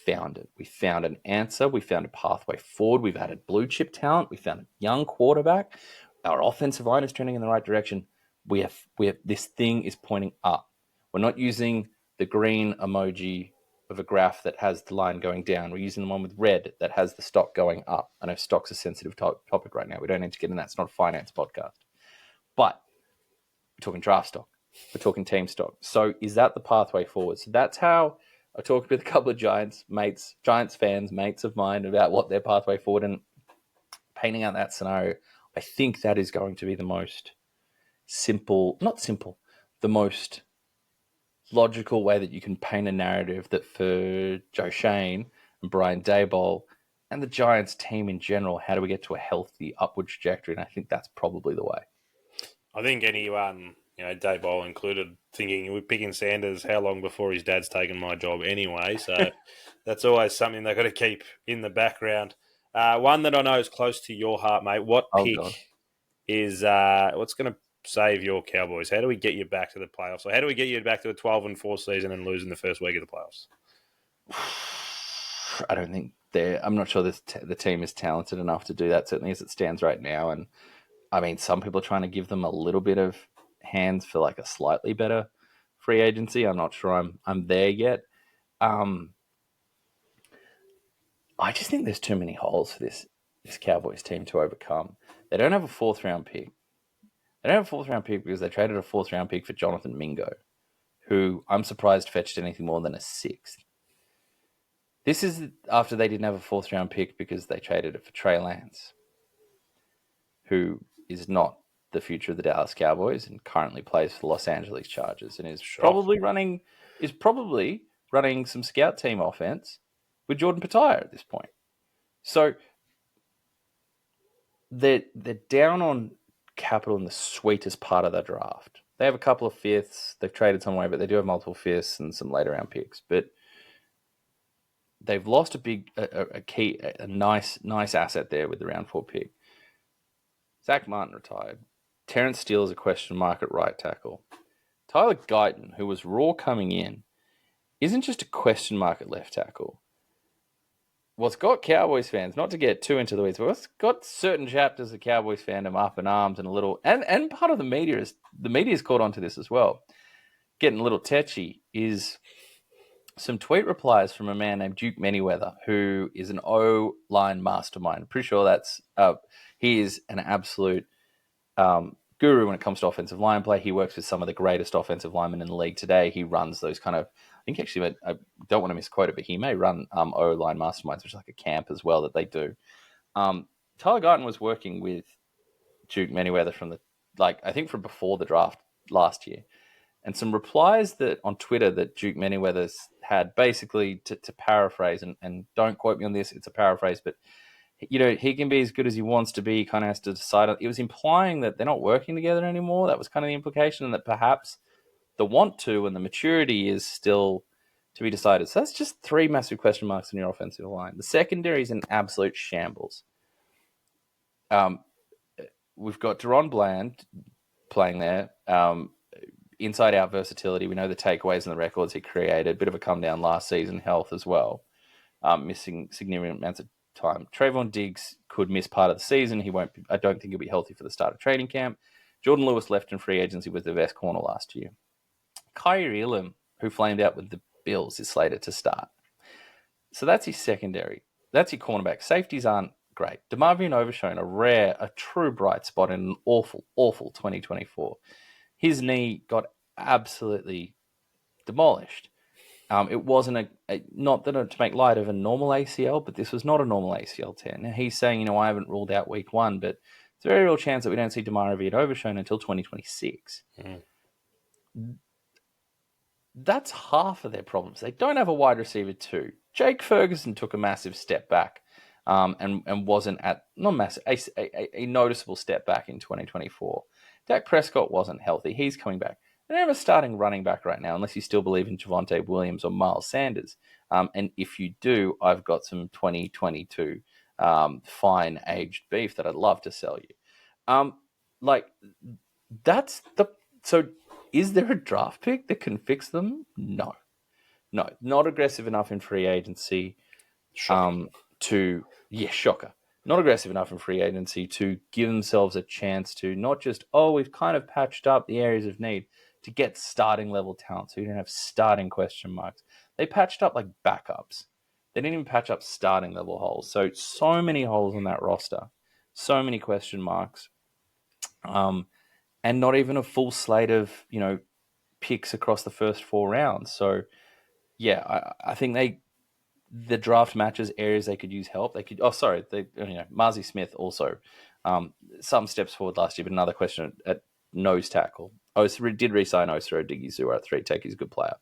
found it. We found an answer. We found a pathway forward. We've added blue chip talent. We found a young quarterback. Our offensive line is trending in the right direction. We have this thing is pointing up. We're not using the green emoji of a graph that has the line going down. We're using the one with red that has the stock going up. I know stock's a sensitive topic right now. We don't need to get in that. It's not a finance podcast. But we're talking draft stock. We're talking team stock. So is that the pathway forward? So that's how I talked with a couple of Giants fans, mates of mine, about what their pathway forward, and painting out that scenario. I think that is going to be the most the most logical way that you can paint a narrative that for Joe Shane and Brian Daboll and the Giants team in general, how do we get to a healthy upward trajectory? And I think that's probably the way. I think anyone, Daboll included, thinking we're picking Sanders how long before his dad's taken my job anyway. So that's always something they've got to keep in the background. One that I know is close to your heart, mate. What pick is what's going to save your Cowboys? How do we get you back to the playoffs? Or how do we get you back to a 12-4 season and losing the first week of the playoffs? I don't think I'm not sure the team is talented enough to do that, certainly as it stands right now. And I mean, some people are trying to give them a little bit of hands for like a slightly better free agency. I'm not sure I'm there yet. I just think there's too many holes for this Cowboys team to overcome. They don't have a 4th round pick. They don't have a 4th round pick because they traded a 4th round pick for Jonathan Mingo, who I'm surprised fetched anything more than a 6th. This is after they didn't have a 4th round pick because they traded it for Trey Lance, who is not the future of the Dallas Cowboys and currently plays for the Los Angeles Chargers and is probably running some scout team offense with Jordan Petaya at this point. So they're down on capital in the sweetest part of the draft. They have a couple of 5ths. They've traded some away, but they do have multiple 5ths and some later round picks. But they've lost a nice asset there with the round 4 pick. Zach Martin retired. Terrence Steele is a question mark at right tackle. Tyler Guyton, who was raw coming in, isn't just a question mark at left tackle. What's got Cowboys fans, not to get too into the weeds, but what's got certain chapters of Cowboys fandom up in arms and a little, and part of the media's caught onto this as well, getting a little tetchy, is some tweet replies from a man named Duke Manyweather, who is an O-line mastermind. I'm pretty sure he is an absolute guru when it comes to offensive line play. He works with some of the greatest offensive linemen in the league today. He runs those kind of, I think actually, I don't want to misquote it, but he may run O-line masterminds, which is like a camp as well that they do. Tyler Guyton was working with Duke Manyweather I think from before the draft last year. And some replies that on Twitter that Duke Manyweather's had, basically to paraphrase, and don't quote me on this, it's a paraphrase, but he can be as good as he wants to be, kind of has to decide. It was implying that they're not working together anymore. That was kind of the implication, and that perhaps the want to and the maturity is still to be decided. So that's just 3 massive question marks in your offensive line. The secondary is an absolute shambles. We've got Deron Bland playing there. Inside-out versatility. We know the takeaways and the records he created. Bit of a come down last season. Health as well. Missing significant amounts of time. Trayvon Diggs could miss part of the season. I don't think he'll be healthy for the start of training camp. Jordan Lewis left in free agency, was the best corner last year. Kyrie Elam, who flamed out with the Bills, is slated to start. So that's his secondary. That's your cornerback. Safeties aren't great. DeMarvion Overshone, a true bright spot in an awful, awful 2024. His knee got absolutely demolished. It wasn't not that to make light of a normal ACL, but this was not a normal ACL tear. Now he's saying, I haven't ruled out week 1, but it's a very real chance that we don't see DeMarvion Overshone until 2026. That's half of their problems. They don't have a wide receiver too. Jake Ferguson took a massive step back, and wasn't a noticeable step back in 2024. Dak Prescott wasn't healthy. He's coming back. They don't have a starting running back right now, unless you still believe in Javonte Williams or Miles Sanders. And if you do, I've got some 2022 fine aged beef that I'd love to sell you. So is there a draft pick that can fix them? No, not aggressive enough in free agency. Shocker. Not aggressive enough in free agency to give themselves a chance to not just, we've kind of patched up the areas of need, to get starting level talent so you don't have starting question marks. They patched up like backups. They didn't even patch up starting level holes. So many holes in that roster, so many question marks, and not even a full slate of, picks across the first 4 rounds. So yeah, I think the draft matches areas they could use help. Marzi Smith also some steps forward last year, but another question at nose tackle. Did re-sign Osiro Digizua at 3 tech. He's a good player.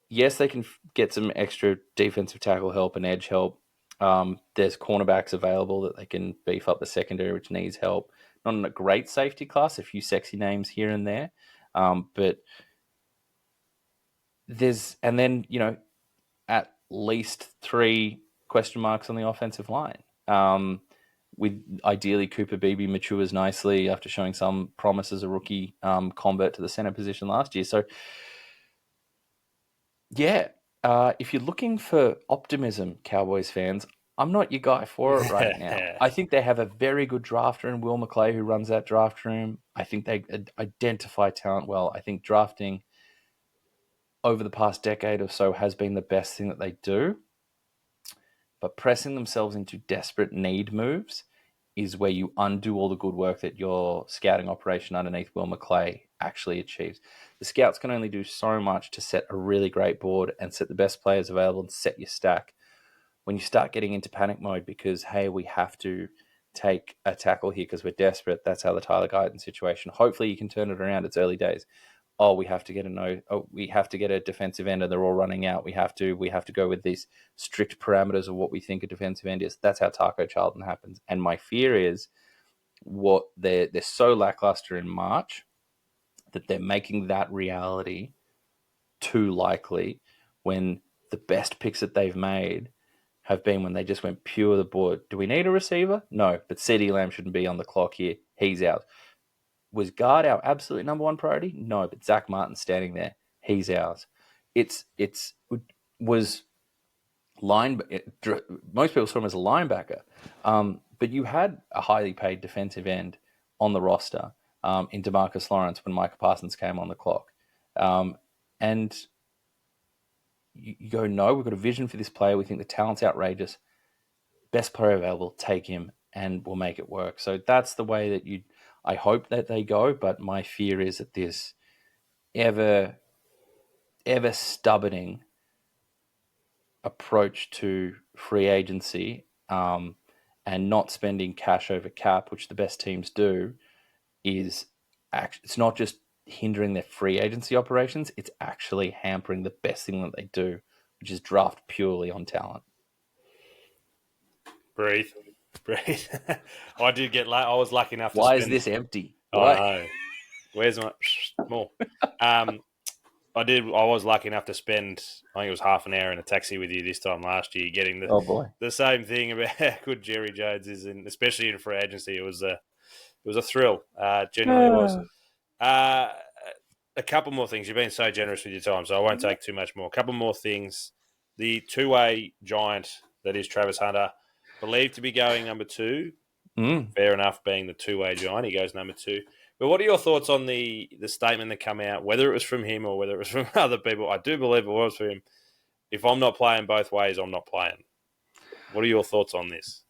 Yes, they can get some extra defensive tackle help and edge help. There's cornerbacks available that they can beef up the secondary, which needs help. Not in a great safety class, a few sexy names here and there. But there's, and then, at least 3 question marks on the offensive line. With ideally Cooper Beebe matures nicely after showing some promise as a rookie convert to the center position last year. So, yeah, if you're looking for optimism, Cowboys fans, I'm not your guy for it right now. I think they have a very good drafter in Will McClay who runs that draft room. I think they identify talent well. I think drafting over the past decade or so has been the best thing that they do. But pressing themselves into desperate need moves is where you undo all the good work that your scouting operation underneath Will McClay actually achieves. The scouts can only do so much to set a really great board and set the best players available and set your stack. When you start getting into panic mode because, hey, we have to take a tackle here because we're desperate, that's how the Tyler Guyton situation. Hopefully you can turn it around. It's early days. We have to get a defensive end and they're all running out. We have to go with these strict parameters of what we think a defensive end is. That's how Taco Charlton happens. And my fear is they're so lackluster in March that they're making that reality too likely when the best picks that they've made have been when they just went pure the board. Do we need a receiver? No, but CeeDee Lamb shouldn't be on the clock here. He's out. Was guard our absolute number 1 priority? No, but Zach Martin standing there, he's ours. Most people saw him as a linebacker, but you had a highly paid defensive end on the roster in DeMarcus Lawrence when Micah Parsons came on the clock, and you go, no, we've got a vision for this player. We think the talent's outrageous. Best player available, take him, and we'll make it work. So that's the way that I hope that they go, but my fear is that this ever stubborning approach to free agency and not spending cash over cap, which the best teams do, it's not just hindering their free agency operations, it's actually hampering the best thing that they do, which is draft purely on talent. Breathe. I was lucky enough to Why is this empty? I know. Where's my more? I was lucky enough to spend, I think it was half an hour in a taxi with you this time last year, getting Oh boy. the same thing about how good Jerry Jones is, and especially in free agency. It was a thrill. Genuinely was. A couple more things. You've been so generous with your time, so I won't take too much more. A couple more things. The two-way giant that is Travis Hunter, believed to be going number 2. Fair enough, being the two-way giant, he goes number 2. But what are your thoughts on the statement that come out, whether it was from him or whether it was from other people? I do believe it was from him. If I'm not playing both ways, I'm not playing. What are your thoughts on this?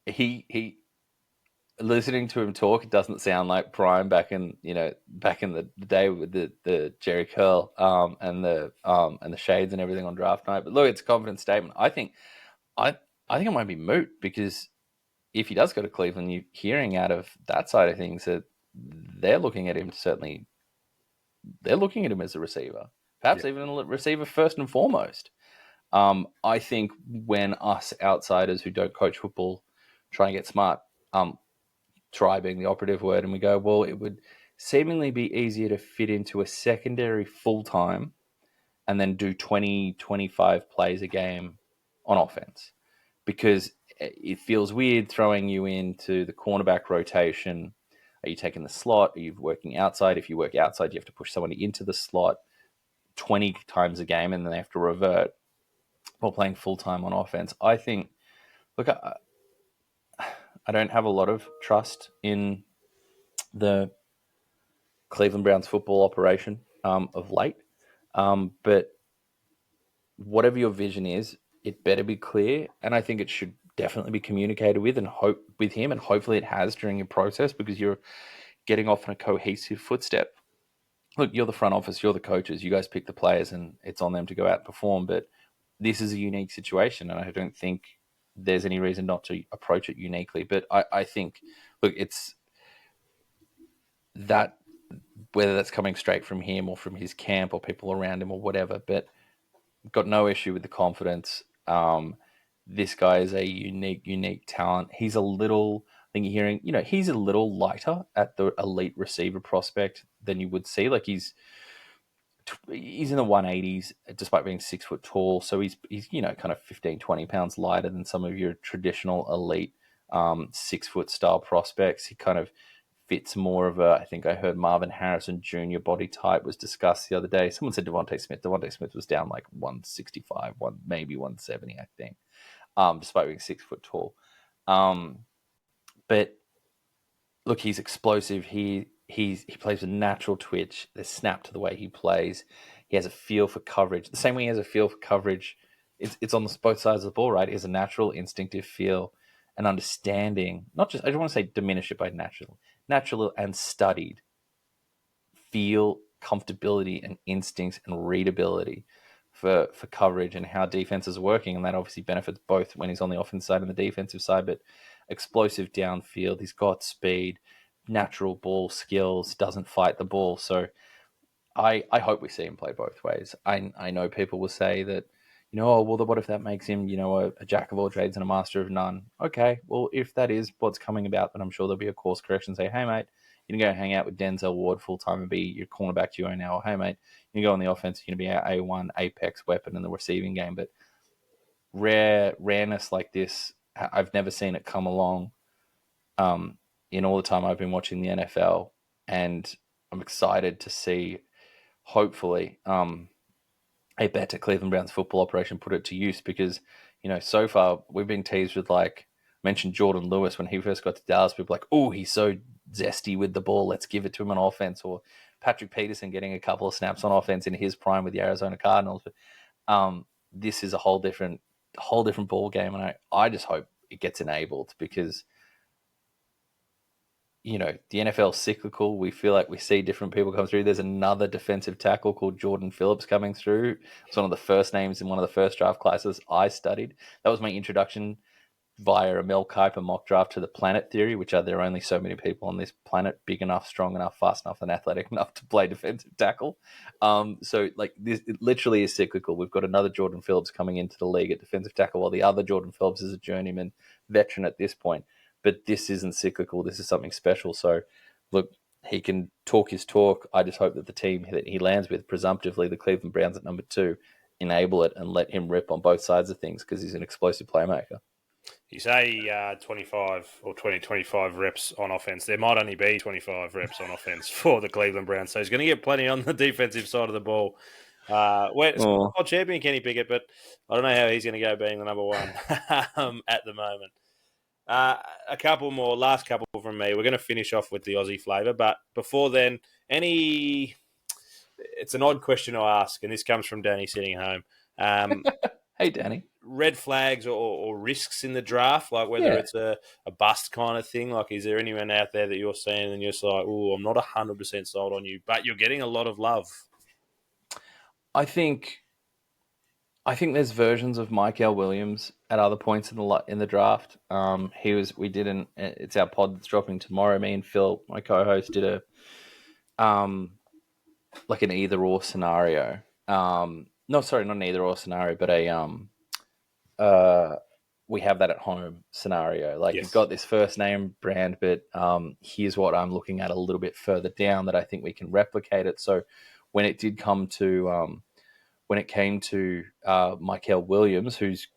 He listening to him talk, it doesn't sound like Prime back in the day with the Jerry Curl and the shades and everything on draft night. But look, it's a confident statement. I think it might be moot, because if he does go to Cleveland, you're hearing out of that side of things that they're looking at him as a receiver, perhaps even a receiver first and foremost. I think when us outsiders who don't coach football try and get smart, try being the operative word, and we go, well, it would seemingly be easier to fit into a secondary full-time and then do 20, 25 plays a game on offense, because it feels weird throwing you into the cornerback rotation. Are you taking the slot? Are you working outside? If you work outside, you have to push somebody into the slot 20 times a game, and then they have to revert while playing full-time on offense. I think, look, I don't have a lot of trust in the Cleveland Browns football operation of late. But whatever your vision is, it better be clear, and I think it should definitely be communicated with him, and hopefully it has during your process, because you're getting off in a cohesive footstep. Look, you're the front office, you're the coaches, you guys pick the players, and it's on them to go out and perform. But this is a unique situation, and I don't think there's any reason not to approach it uniquely. But I think, look, it's that, whether that's coming straight from him or from his camp or people around him or whatever, but got no issue with the confidence. This guy is a unique talent. He's a little, I think you're hearing, he's a little lighter at the elite receiver prospect than you would see. Like he's in the 180s despite being 6 foot tall. So he's kind of 15, 20 pounds lighter than some of your traditional elite 6 foot style prospects. He kind of fits more of I think I heard Marvin Harrison Jr. body type was discussed the other day. Someone said Devontae Smith. Devontae Smith was down like 165, maybe 170, I think, despite being 6 foot tall. But look, he's explosive. He plays a natural twitch. There's snap to the way he plays. He has a feel for coverage. The same way he has a feel for coverage, it's on both sides of the ball, right? He has a natural, instinctive feel and understanding. Not just, I don't want to say diminish it by natural and studied feel, comfortability, and instincts and readability for coverage and how defenses are working. And that obviously benefits both when he's on the offensive side and the defensive side. But explosive downfield, he's got speed, natural ball skills, doesn't fight the ball. So I hope we see him play both ways. I know people will say that, oh, well, what if that makes him, a jack of all trades and a master of none? Okay, well, if that is what's coming about, then I'm sure there'll be a course correction. Say, hey, mate, you can go hang out with Denzel Ward full-time and be your cornerback duo now. Or, hey, mate, you can go on the offense, you're going to be our A1 apex weapon in the receiving game. But rareness like this, I've never seen it come along in all the time I've been watching the NFL. And I'm excited to see, hopefully, a better Cleveland Browns football operation put it to use, because, so far we've been teased with, like, mentioned Jordan Lewis when he first got to Dallas. People were like, oh, he's so zesty with the ball, let's give it to him on offense. Or Patrick Peterson getting a couple of snaps on offense in his prime with the Arizona Cardinals. But this is a whole different ball game, and I just hope it gets enabled, because the NFL is cyclical. We feel like we see different people come through. There's another defensive tackle called Jordan Phillips coming through. It's one of the first names in one of the first draft classes I studied. That was my introduction via a Mel Kiper mock draft to the planet theory, which are there are only so many people on this planet big enough, strong enough, fast enough, and athletic enough to play defensive tackle. So like this, it literally is cyclical. We've got another Jordan Phillips coming into the league at defensive tackle, while the other Jordan Phillips is a journeyman veteran at this point. But this isn't cyclical. This is something special. So, look, He can talk his talk. I just hope that the team that he lands with, presumptively the Cleveland Browns at number 2, enable it and let him rip on both sides of things because he's an explosive playmaker. You say 25 or 25 reps on offense. There might only be 25 reps on offense for the Cleveland Browns, so he's going to get plenty on the defensive side of the ball. World champion Kenny Pickett, but I don't know how he's going to go being the number 1 at the moment. Last couple from me. We're going to finish off with the Aussie flavour, but before then, it's an odd question to ask, and this comes from Danny sitting at home. Hey, Danny. Red flags or risks in the draft, like whether it's a bust kind of thing. Like, is there anyone out there that you're seeing and you're just like, oh, I'm not 100% sold on you, but you're getting a lot of love? I think there's versions of Michael Williams at other points in the draft. It's our pod that's dropping tomorrow. Me and Phil, my co-host, did a like an either or scenario. Not an either or scenario, but we have that at home scenario. Like, you've got this first name brand, but here's what I'm looking at a little bit further down that I think we can replicate it. So when it came to Michael Williams, who's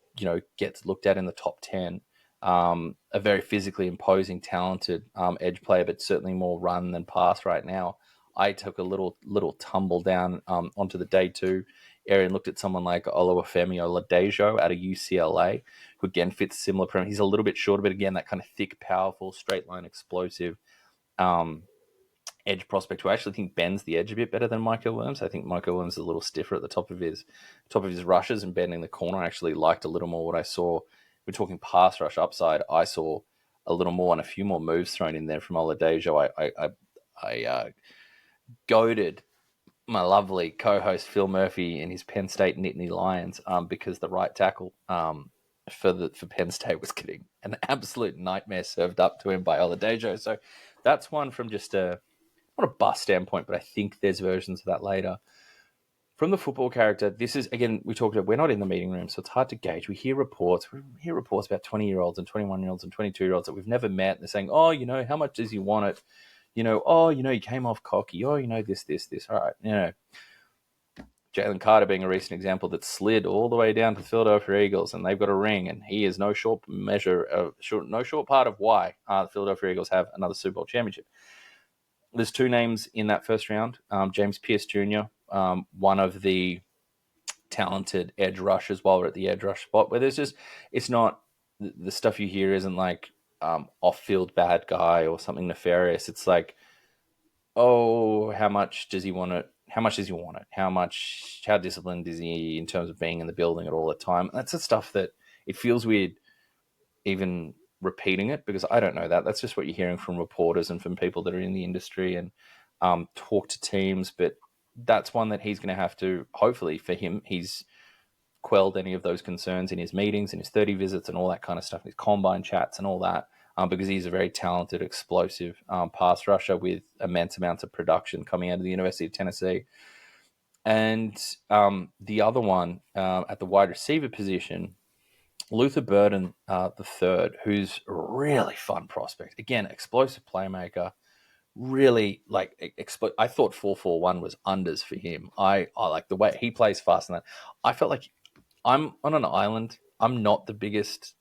gets looked at in the top 10, a very physically imposing, talented edge player, but certainly more run than pass right now. I took a little tumble down onto the day 2 area and looked at someone like Oluwafemi Oladejo out of UCLA, who again fits similar. He's a little bit shorter, but again, that kind of thick, powerful, straight line, explosive edge prospect who I actually think bends the edge a bit better than Michael Williams. I think Michael Williams is a little stiffer at the top of his rushes and bending the corner. I actually liked a little more what I saw. We're talking pass rush upside. I saw a little more and a few more moves thrown in there from Oladejo. I goaded my lovely co-host Phil Murphy and his Penn State Nittany Lions because the right tackle for Penn State was getting an absolute nightmare served up to him by Oladejo. So that's one from just not a bust standpoint, but I think there's versions of that later. From the football character, this is, again, we're not in the meeting room, so it's hard to gauge. We hear reports about 20-year-olds and 21-year-olds and 22-year-olds that we've never met. And they're saying, oh, how much does he want it? He came off cocky. Oh, this. All right, Jalen Carter being a recent example that slid all the way down to the Philadelphia Eagles, and they've got a ring, and he is no short part of why the Philadelphia Eagles have another Super Bowl championship. There's 2 names in that first round. James Pierce Jr., one of the talented edge rushers while we're at the edge rush spot, where it's not, the stuff you hear isn't like off-field bad guy or something nefarious. It's like, oh, how much does he want it? How disciplined is he in terms of being in the building at all the time? And that's the stuff that it feels weird even repeating it, because I don't know that. That's just what you're hearing from reporters and from people that are in the industry and talk to teams. But that's one that he's going to have to, hopefully for him, he's quelled any of those concerns in his meetings and his 30 visits and all that kind of stuff, his combine chats and all that, because he's a very talented, explosive pass rusher with immense amounts of production coming out of the University of Tennessee. And the other one at the wide receiver position, Luther Burden the third, who's a really fun prospect. Again, explosive playmaker, really I thought 4.41 was unders for him. I like the way he plays fast and that. I felt like I'm on an island. I'm not the biggest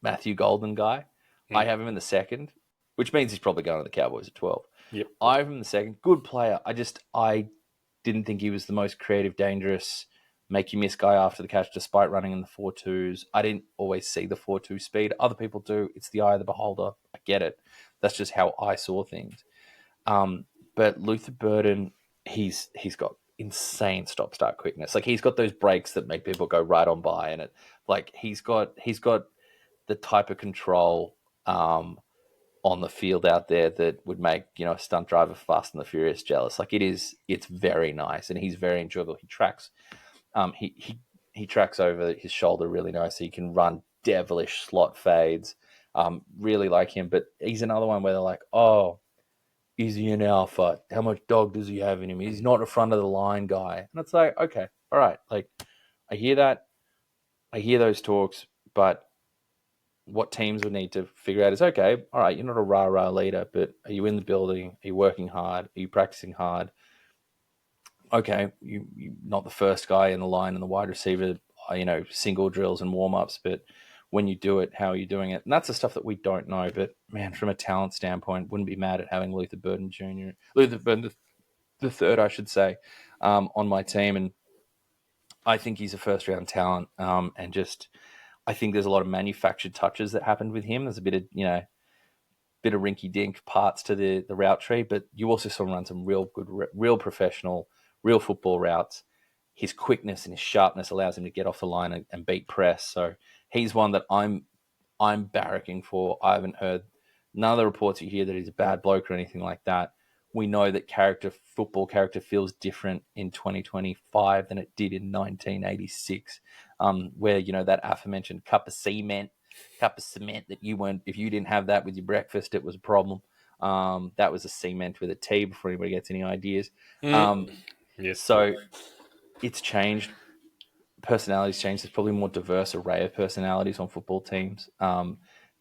Matthew Golden guy. I have him in the second, which means he's probably going to the Cowboys at 12. Yep. I have him in the second. Good player. I didn't think he was the most creative, dangerous, make you miss guy after the catch, despite running in the 4.2s. I didn't always see the 4.2 speed. Other people do. It's the eye of the beholder. I get it. That's just how I saw things. But Luther Burden, he's got insane stop-start quickness. Like, he's got those breaks that make people go right on by, and he's got the type of control on the field out there that would make a stunt driver Fast and the Furious jealous. Like, it's very nice, and he's very enjoyable. He tracks, he tracks over his shoulder really nice. He can run devilish slot fades. Really like him, but he's another one where they're like, oh, is he an alpha? How much dog does he have in him? He's not a front of the line guy. And it's like, okay, all right. Like, I hear that. I hear those talks, but what teams would need to figure out is, okay, all right, you're not a rah-rah leader, but are you in the building? Are you working hard? Are you practicing hard? Okay, you're not the first guy in the line and the wide receiver, single drills and warm-ups, but when you do it, how are you doing it? And that's the stuff that we don't know. But, man, from a talent standpoint, wouldn't be mad at having Luther Burden the third, I should say, on my team. And I think he's a first-round talent, and just I think there's a lot of manufactured touches that happened with him. There's a bit of rinky-dink parts to the route tree, but you also saw him run some real good, real professional, real football routes. His quickness and his sharpness allows him to get off the line and beat press. So he's one that I'm barracking for. I haven't heard none of the reports you hear that he's a bad bloke or anything like that. We know that football character feels different in 2025 than it did in 1986, where, that aforementioned cup of cement that if you didn't have that with your breakfast, it was a problem. That was a cement with a T, before anybody gets any ideas. Yes. So it's changed. Personalities changed. There's probably a more diverse array of personalities on football teams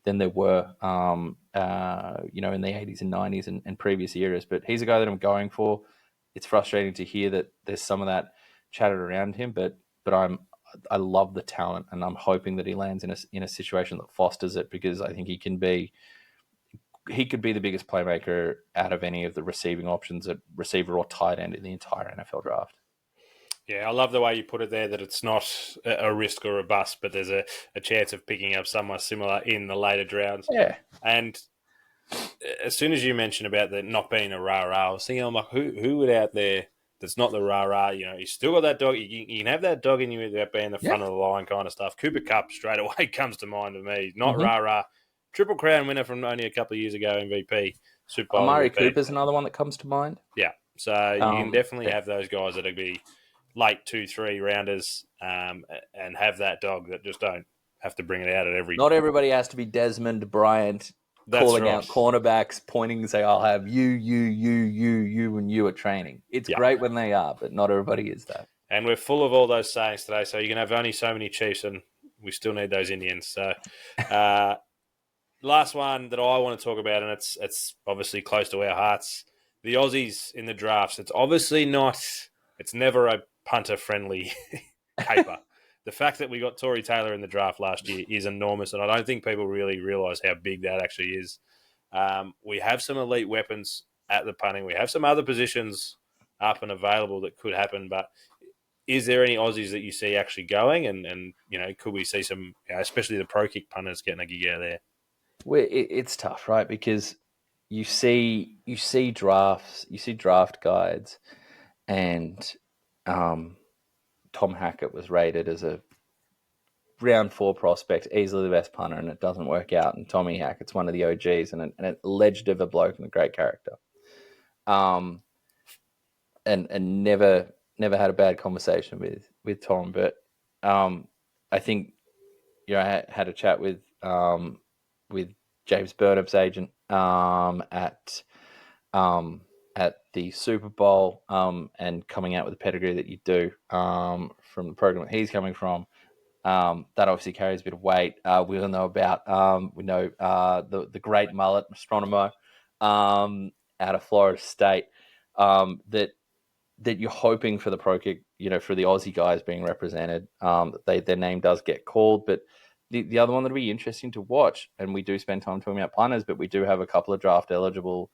than there were, in the 80s and 90s and previous eras. But he's a guy that I'm going for. It's frustrating to hear that there's some of that chatted around him, but I love the talent, and I'm hoping that he lands in a situation that fosters it, because I think he could be the biggest playmaker out of any of the receiving options at receiver or tight end in the entire NFL draft. Yeah, I love the way you put it there, that it's not a risk or a bust, but there's a chance of picking up someone similar in the later rounds. Yeah. And as soon as you mentioned about the not being a rah-rah, I was thinking, I'm like, who would out there that's not the rah-rah? You still got that dog. You can have that dog in you without being the front of the line kind of stuff. Cooper Kupp straight away comes to mind to me. Not rah-rah. Triple Crown winner from only a couple of years ago, MVP. Super Bowl Amari MVP. Cooper's another one that comes to mind. Yeah. So you can definitely have those guys that'll be late 2-3 rounders, and have that dog that just don't have to bring it out at every. Not everybody has to be Desmond Bryant calling out cornerbacks, pointing and say, "I'll have you, and you at training." It's great when they are, but not everybody is that. And we're full of all those sayings today. So you can have only so many Chiefs, and we still need those Indians. So, last one that I want to talk about, and it's obviously close to our hearts. The Aussies in the drafts. It's obviously not. It's never a punter-friendly caper. The fact that we got Tory Taylor in the draft last year is enormous, and I don't think people really realise how big that actually is. We have some elite weapons at the punting. We have some other positions up and available that could happen, but is there any Aussies that you see actually going? And could we see some, especially the pro kick punters, getting a gig out there? Well, it's tough, right? Because you see draft guides, and Tom Hackett was rated as a round 4 prospect, easily the best punter, and it doesn't work out. And Tommy Hackett's one of the OGs, and an alleged of a bloke and a great character. And never had a bad conversation with Tom. But I think I had a chat with James Burnham's agent at the Super Bowl, and coming out with the pedigree that you do from the program that he's coming from. That obviously carries a bit of weight. We all know about the great mullet Astronomo out of Florida State, that you're hoping for the pro kick, for the Aussie guys being represented, their name does get called. But the other one that'll be interesting to watch, and we do spend time talking about punters, but we do have a couple of draft eligible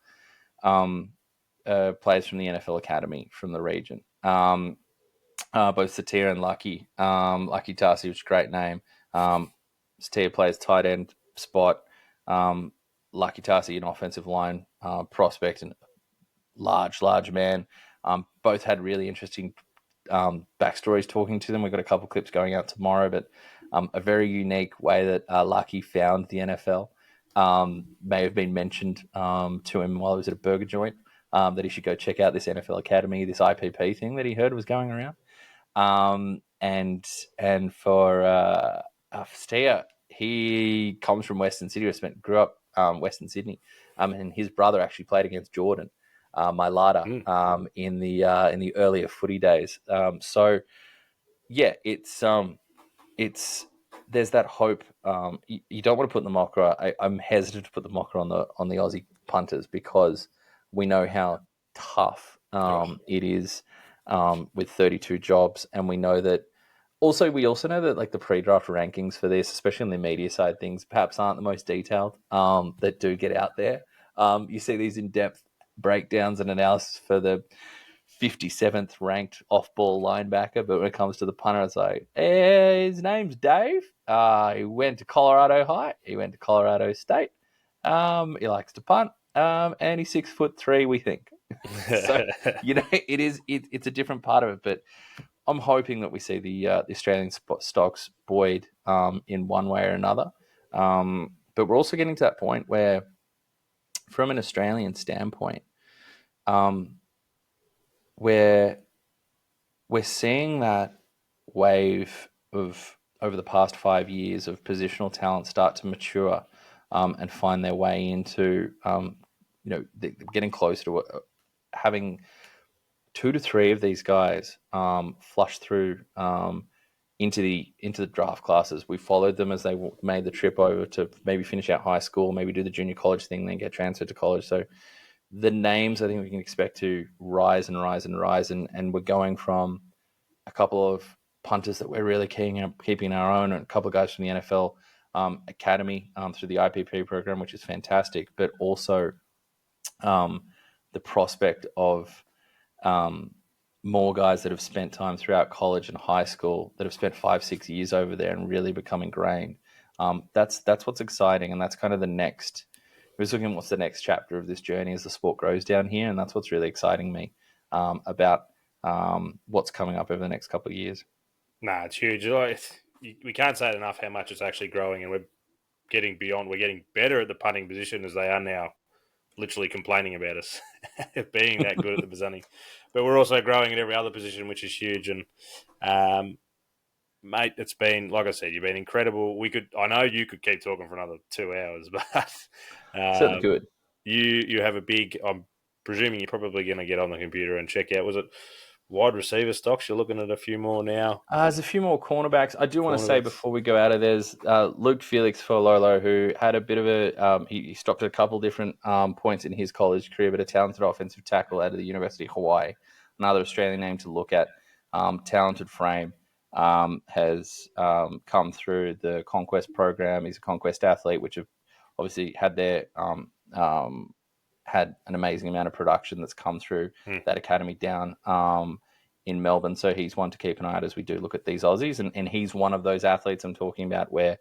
players from the NFL Academy from the region. Both Satir and Lucky Tarsi, which is a great name. Satir plays tight end spot. Lucky Tarsi, an offensive line prospect and large man. Both had really interesting backstories talking to them. We've got a couple clips going out tomorrow, but a very unique way that Lucky found the NFL. May have been mentioned to him while he was at a burger joint, that he should go check out this NFL Academy, this IPP thing that he heard was going around. And for Stea, he comes from Western Sydney. Grew up Western Sydney, and his brother actually played against Jordan Mailata in the earlier footy days. So yeah, it's there's that hope. You don't want to put the mocker. I'm hesitant to put the mocker on the Aussie punters because we know how tough it is with 32 jobs, and we know that. Also, we also know that like the pre-draft rankings for this, especially on the media side, things perhaps aren't the most detailed that do get out there. You see these in-depth breakdowns and analysis for the 57th ranked off-ball linebacker, but when it comes to the punter, it's like, his name's Dave. He went to Colorado High. He went to Colorado State. He likes to punt, and he's 6'3", we think. So it's a different part of it, but I'm hoping that we see the Australian stocks buoyed in one way or another. But we're also getting to that point where, from an Australian standpoint, where we're seeing that wave of over the past 5 years of positional talent start to mature and find their way into, getting closer to having 2 to 3 of these guys flush through into the draft classes. We followed them as they made the trip over to maybe finish out high school, maybe do the junior college thing, then get transferred to college. So the names I think we can expect to rise and rise and rise, and we're going from a couple of punters that we're really keeping our own, and a couple of guys from the NFL Academy through the IPP program, which is fantastic, but also the prospect of more guys that have spent time throughout college and high school, that have spent 5-6 years over there and really become ingrained. That's what's exciting, and that's kind of the next. We're just looking at what's the next chapter of this journey as the sport grows down here, and that's what's really exciting me about what's coming up over the next couple of years. Nah, it's huge. We can't say it enough how much it's actually growing, and we're getting beyond. We're getting better at the punting position as they are now, literally complaining about us being that good at the punting. But we're also growing at every other position, which is huge. And mate, it's been, like I said, you've been incredible. I know you could keep talking for another 2 hours, but Certainly could. You have a big. I'm presuming you're probably going to get on the computer and check out. Was it wide receiver stocks? You're looking at a few more now. There's a few more cornerbacks. I do want to say before we go out of there's Luke Felix Fololo, who had a bit of a he stopped at a couple different points in his college career, but a talented offensive tackle out of the University of Hawaii. Another Australian name to look at. Talented frame. Has come through the Conquest program. He's a Conquest athlete, which have obviously had their had an amazing amount of production that's come through that academy down in Melbourne. So he's one to keep an eye out as we do look at these Aussies. And he's one of those athletes I'm talking about where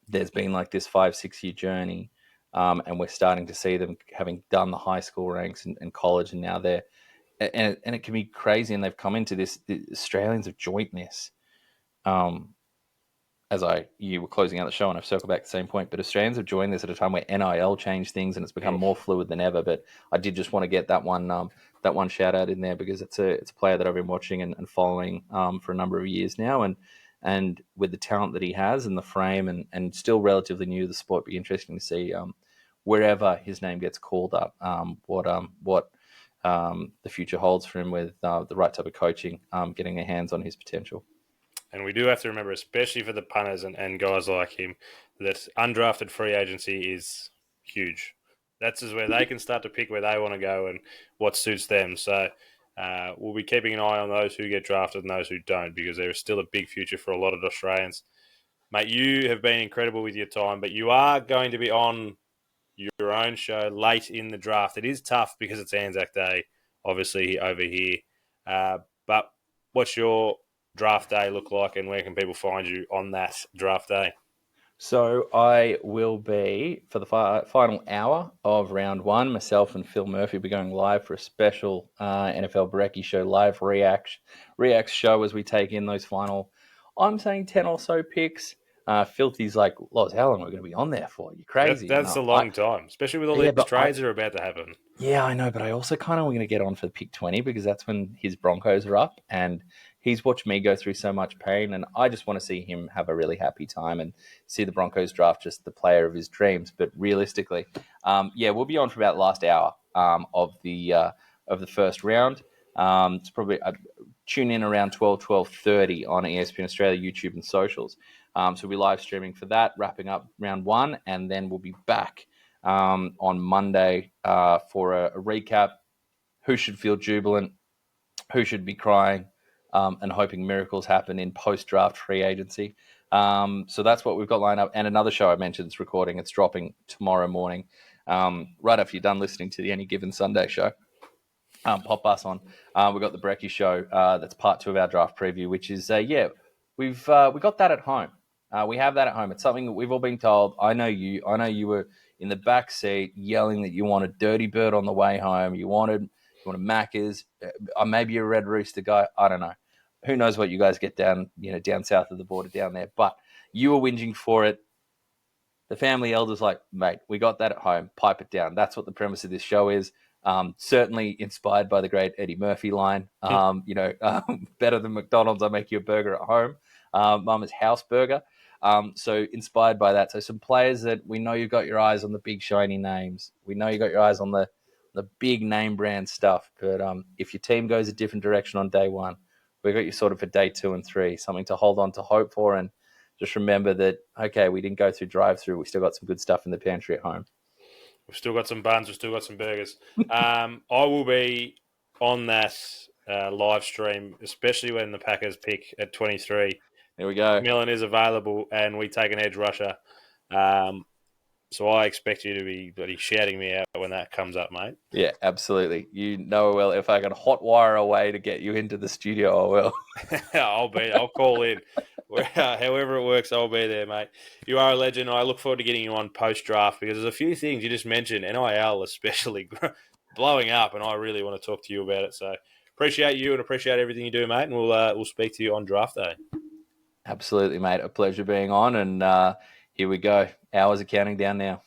there's been like this 5-6 year journey and we're starting to see them having done the high school ranks and college, and now they're and it can be crazy, and they've come into this. The Australians have joined this. You were closing out the show, and I've circled back to the same point. But Australians have joined this at a time where NIL changed things, and it's become more fluid than ever. But I did just want to get that one shout out in there because it's a player that I've been watching and following for a number of years now, and with the talent that he has and the frame, and still relatively new to the sport, be interesting to see wherever his name gets called up, what the future holds for him with the right type of coaching, getting their hands on his potential. And we do have to remember, especially for the punters and guys like him, that undrafted free agency is huge. That's where they can start to pick where they want to go and what suits them. So we'll be keeping an eye on those who get drafted and those who don't, because there is still a big future for a lot of Australians. Mate, you have been incredible with your time, but you are going to be on your own show late in the draft. It is tough because it's Anzac Day, obviously, over here. But what's your draft day look like, and where can people find you on that draft day? So I will be, for the final hour of round one, myself and Phil Murphy will be going live for a special NFL Brekkie Show live react show as we take in those final, I'm saying 10 or so picks. Filthy's like, Loz, how long are we going to be on there for? You're crazy. That's a long time, especially with all these trades that are about to happen. Yeah, I know, but I also kind of want to get on for the pick 20 because that's when his Broncos are up, and he's watched me go through so much pain, and I just want to see him have a really happy time and see the Broncos draft just the player of his dreams. But realistically, we'll be on for about the last hour of the first round. It's probably tune in around 12:30 on ESPN Australia, YouTube and socials. So we'll be live streaming for that, wrapping up round one, and then we'll be back on Monday for a recap. Who should feel jubilant? Who should be crying? And hoping miracles happen in post-draft free agency. So that's what we've got lined up. And another show I mentioned is recording. It's dropping tomorrow morning. Right after you're done listening to the Any Given Sunday show, pop us on. We've got the Brekkie show. That's part 2 of our draft preview, which is, we got that at home. We have that at home. It's something that we've all been told. I know you were in the back seat yelling that you wanted Dirty Bird on the way home. You wanted Macca's. Maybe you're a Red Rooster guy. I don't know. Who knows what you guys get down south of the border down there. But you were whinging for it. The family elder's like, mate, we got that at home. Pipe it down. That's what the premise of this show is. Certainly inspired by the great Eddie Murphy line. Better than McDonald's, I make you a burger at home. Mama's house burger. So inspired by that. So some players that we know you've got your eyes on the big shiny names. We know you got your eyes on the big name brand stuff. But if your team goes a different direction on day one, we've got you sorted for day 2 and 3, something to hold on to hope for. And just remember that, okay, we didn't go through drive-through. We still got some good stuff in the pantry at home. We've still got some buns. We've still got some burgers. I will be on that live stream, especially when the Packers pick at 23. There we go. Millen is available, and we take an edge rusher. So I expect you to be bloody shouting me out when that comes up, mate. Yeah, absolutely. You know well, if I can hotwire a way to get you into the studio, I will. I'll call in. However it works, I'll be there, mate. You are a legend. I look forward to getting you on post-draft because there's a few things you just mentioned, NIL especially, blowing up, and I really want to talk to you about it. So appreciate you and appreciate everything you do, mate, and we'll speak to you on draft day. Absolutely, mate. A pleasure being on, and here we go. Hours are counting down now.